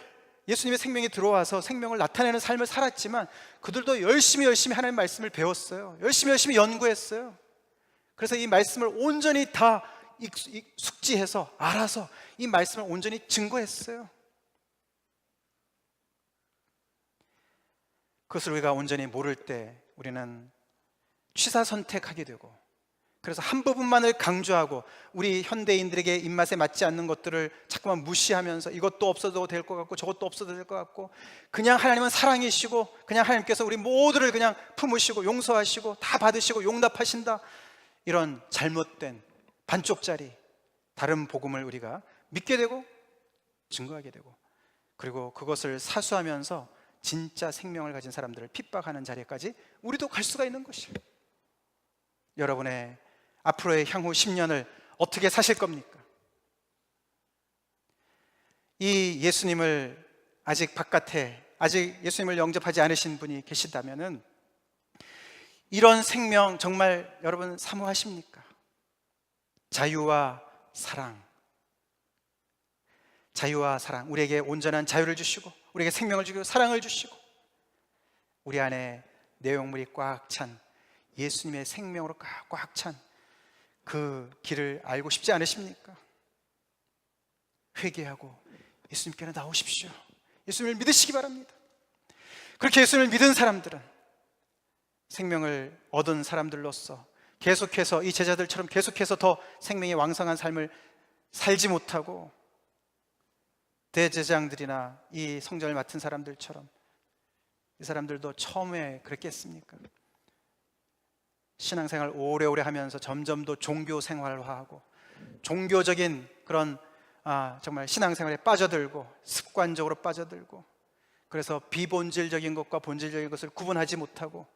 예수님의 생명이 들어와서 생명을 나타내는 삶을 살았지만 그들도 열심히 하나님의 말씀을 배웠어요. 열심히 연구했어요. 그래서 이 말씀을 온전히 다 숙지해서 알아서 이 말씀을 온전히 증거했어요. 그것을 우리가 온전히 모를 때 우리는 취사 선택하게 되고 그래서 한 부분만을 강조하고 우리 현대인들에게 입맛에 맞지 않는 것들을 자꾸만 무시하면서 이것도 없어도 될 것 같고 저것도 없어도 될 것 같고, 그냥 하나님은 사랑이시고 그냥 하나님께서 우리 모두를 그냥 품으시고 용서하시고 다 받으시고 용납하신다, 이런 잘못된 반쪽짜리 다른 복음을 우리가 믿게 되고 증거하게 되고, 그리고 그것을 사수하면서 진짜 생명을 가진 사람들을 핍박하는 자리까지 우리도 갈 수가 있는 것이에요. 여러분의 앞으로의 향후 10년을 어떻게 사실 겁니까? 이 예수님을 아직 바깥에, 아직 예수님을 영접하지 않으신 분이 계시다면은 이런 생명 정말 여러분 사모하십니까? 자유와 사랑, 자유와 사랑, 우리에게 온전한 자유를 주시고 우리에게 생명을 주시고 사랑을 주시고 우리 안에 내용물이 꽉 찬 예수님의 생명으로 꽉 찬 그 길을 알고 싶지 않으십니까? 회개하고 예수님께로 나오십시오. 예수님을 믿으시기 바랍니다. 그렇게 예수님을 믿은 사람들은 생명을 얻은 사람들로서 계속해서 이 제자들처럼 계속해서 더 생명이 왕성한 삶을 살지 못하고, 대제사장들이나 이 성전을 맡은 사람들처럼 이 사람들도 처음에 그랬겠습니까? 신앙생활 오래오래 하면서 점점 더 종교 생활화하고 종교적인 그런 정말 신앙생활에 빠져들고 습관적으로 빠져들고, 그래서 비본질적인 것과 본질적인 것을 구분하지 못하고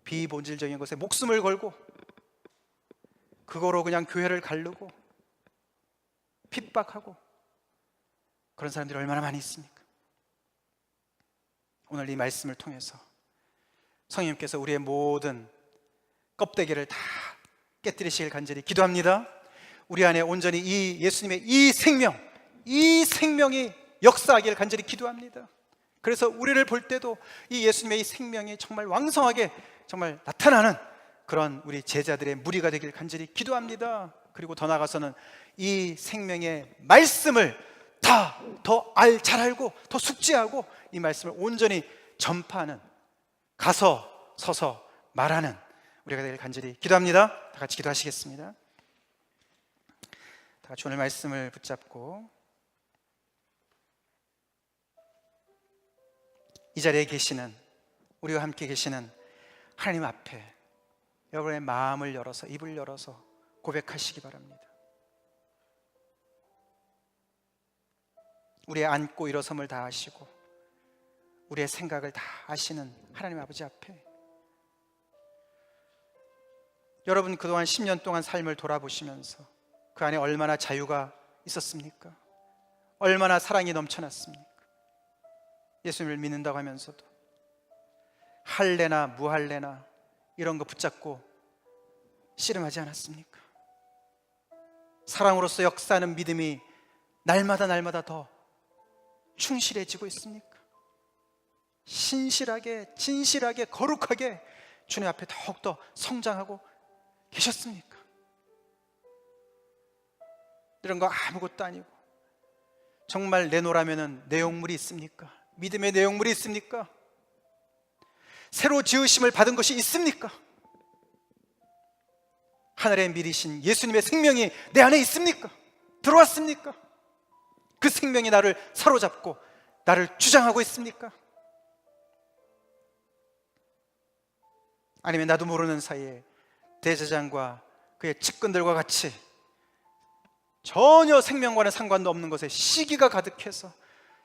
비본질적인 것에 목숨을 걸고 그거로 그냥 교회를 가르고 핍박하고, 그런 사람들이 얼마나 많이 있습니까? 오늘 이 말씀을 통해서 성령님께서 우리의 모든 껍데기를 다 깨뜨리시길 간절히 기도합니다. 우리 안에 온전히 이 예수님의 이 생명이 역사하길 간절히 기도합니다. 그래서 우리를 볼 때도 이 예수님의 이 생명이 정말 왕성하게 정말 나타나는 그런 우리 제자들의 무리가 되길 간절히 기도합니다. 그리고 더 나아가서는 이 생명의 말씀을 더 잘 알고 더 숙지하고 이 말씀을 온전히 전파하는, 가서 서서 말하는 우리가 되길 간절히 기도합니다. 다 같이 기도하시겠습니다. 다 같이 오늘 말씀을 붙잡고 이 자리에 계시는, 우리와 함께 계시는 하나님 앞에 여러분의 마음을 열어서, 입을 열어서 고백하시기 바랍니다. 우리의 앉고 일어섬을 다 아시고 우리의 생각을 다 아시는 하나님 아버지 앞에 여러분 그동안 10년 동안 삶을 돌아보시면서 그 안에 얼마나 자유가 있었습니까? 얼마나 사랑이 넘쳐났습니까? 예수님을 믿는다고 하면서도 할례나 무할례나 이런 거 붙잡고 씨름하지 않았습니까? 사랑으로서 역사하는 믿음이 날마다 더 충실해지고 있습니까? 신실하게, 진실하게, 거룩하게 주님 앞에 더욱더 성장하고 계셨습니까? 이런 거 아무것도 아니고 정말 내놓으라면 내용물이 있습니까? 믿음의 내용물이 있습니까? 새로 지으심을 받은 것이 있습니까? 하늘에 미리신 예수님의 생명이 내 안에 있습니까? 들어왔습니까? 그 생명이 나를 사로잡고 나를 주장하고 있습니까? 아니면 나도 모르는 사이에 대제사장과 그의 측근들과 같이 전혀 생명과는 상관도 없는 것에 시기가 가득해서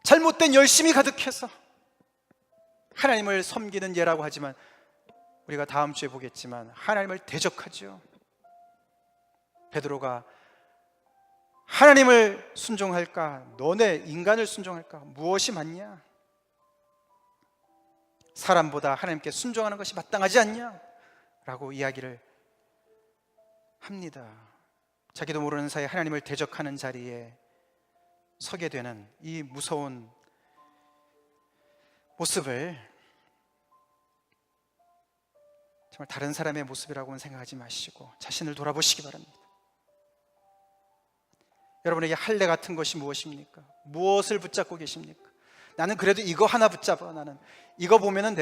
잘못된 열심이 가득해서 하나님을 섬기는 예라고 하지만 우리가 다음 주에 보겠지만 하나님을 대적하죠. 베드로가 하나님을 순종할까 너네 인간을 순종할까 무엇이 맞냐? 사람보다 하나님께 순종하는 것이 마땅하지 않냐? 라고 이야기를 합니다. 자기도 모르는 사이에 하나님을 대적하는 자리에 서게 되는 이 무서운 모습을 정말 다른 사람의 모습이라고는 생각하지 마시고 자신을 돌아보시기 바랍니다. 여러분에게 할례 같은 것이 무엇입니까? 무엇을 붙잡고 계십니까? 나는 그래도 이거 하나 붙잡아. 나는 이거 보면은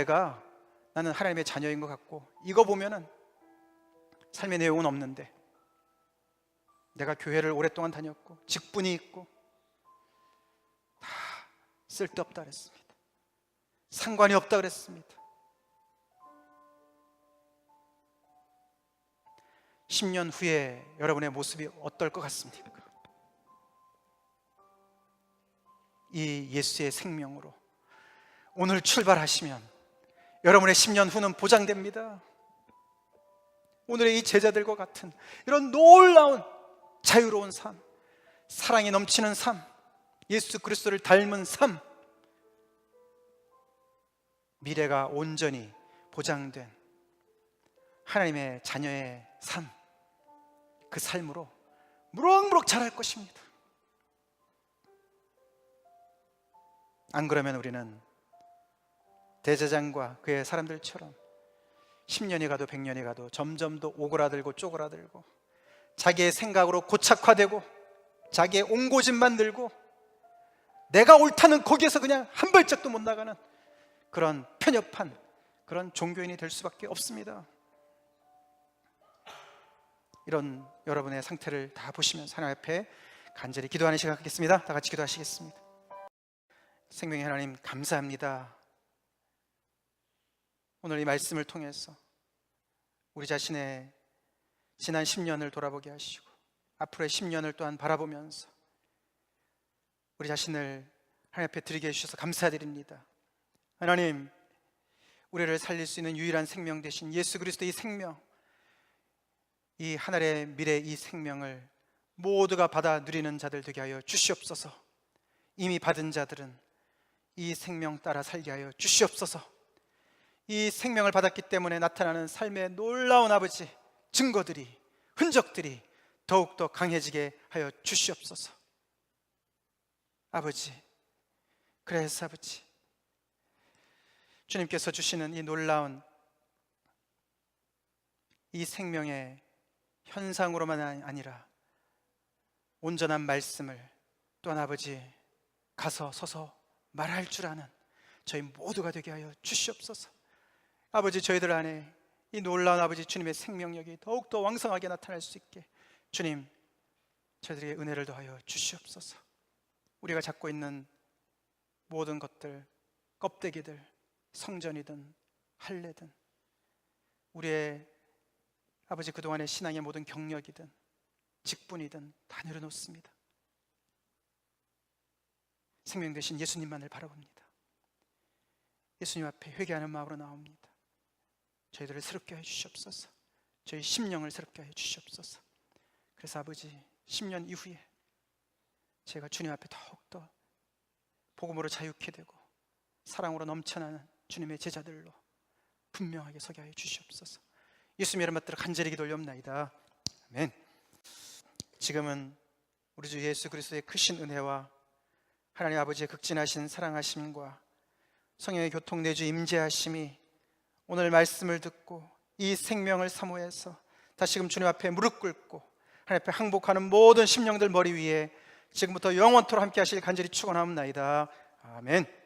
나는 하나님의 자녀인 것 같고, 이거 보면은 삶의 내용은 없는데 내가 교회를 오랫동안 다녔고 직분이 있고 다 쓸데없다 그랬습니다. 상관이 없다 그랬습니다. 10년 후에 여러분의 모습이 어떨 것 같습니까? 이 예수의 생명으로 오늘 출발하시면 여러분의 10년 후는 보장됩니다. 오늘의 이 제자들과 같은 이런 놀라운 자유로운 삶, 사랑이 넘치는 삶, 예수 그리스도를 닮은 삶, 미래가 온전히 보장된 하나님의 자녀의 삶, 그 삶으로 무럭무럭 자랄 것입니다. 안 그러면 우리는 대제장과 그의 사람들처럼 10년이 가도 100년이 가도 점점 더 오그라들고 쪼그라들고 자기의 생각으로 고착화되고 자기의 옹고집만 들고 내가 옳다는 거기에서 그냥 한 발짝도 못 나가는 그런 편협한 그런 종교인이 될 수밖에 없습니다. 이런 여러분의 상태를 다 보시면서 하나님 앞에 간절히 기도하는 시간 갖겠습니다. 다 같이 기도하시겠습니다. 생명의 하나님, 감사합니다. 오늘 이 말씀을 통해서 우리 자신의 지난 10년을 돌아보게 하시고 앞으로의 10년을 또한 바라보면서 우리 자신을 하나님 앞에 드리게 해주셔서 감사드립니다. 하나님, 우리를 살릴 수 있는 유일한 생명 되신 예수 그리스도의 생명, 이 하늘의 미래 이 생명을 모두가 받아 누리는 자들 되게 하여 주시옵소서. 이미 받은 자들은 이 생명 따라 살게 하여 주시옵소서. 이 생명을 받았기 때문에 나타나는 삶의 놀라운 아버지 증거들이, 흔적들이 더욱더 강해지게 하여 주시옵소서. 아버지, 그래서 아버지, 주님께서 주시는 이 놀라운 이 생명의 현상으로만 아니라 온전한 말씀을 또한 아버지 가서 서서 말할 줄 아는 저희 모두가 되게 하여 주시옵소서. 아버지, 저희들 안에 이 놀라운 아버지 주님의 생명력이 더욱더 왕성하게 나타날 수 있게 주님, 저희들에게 은혜를 더하여 주시옵소서. 우리가 잡고 있는 모든 것들, 껍데기들, 성전이든 할례든 우리의 아버지 그동안의 신앙의 모든 경력이든 직분이든 다 내려놓습니다. 생명 되신 예수님만을 바라봅니다. 예수님 앞에 회개하는 마음으로 나옵니다. 저희들을 새롭게 해주시옵소서. 저희 심령을 새롭게 해주시옵소서. 그래서 아버지, 10년 이후에 제가 주님 앞에 더욱더 복음으로 자유케 되고 사랑으로 넘쳐나는 주님의 제자들로 분명하게 서게 하여 주시옵소서. 예수님의 이름 받들어 간절히 기도 올려옵나이다. 아멘. 지금은 우리 주 예수 그리스도의 크신 은혜와 하나님 아버지의 극진하신 사랑하심과 성령의 교통 내주 임재하심이 오늘 말씀을 듣고 이 생명을 사모해서 다시금 주님 앞에 무릎 꿇고 하나님 앞에 항복하는 모든 심령들 머리 위에 지금부터 영원토록 함께 하실 간절히 축원하옵나이다. 아멘.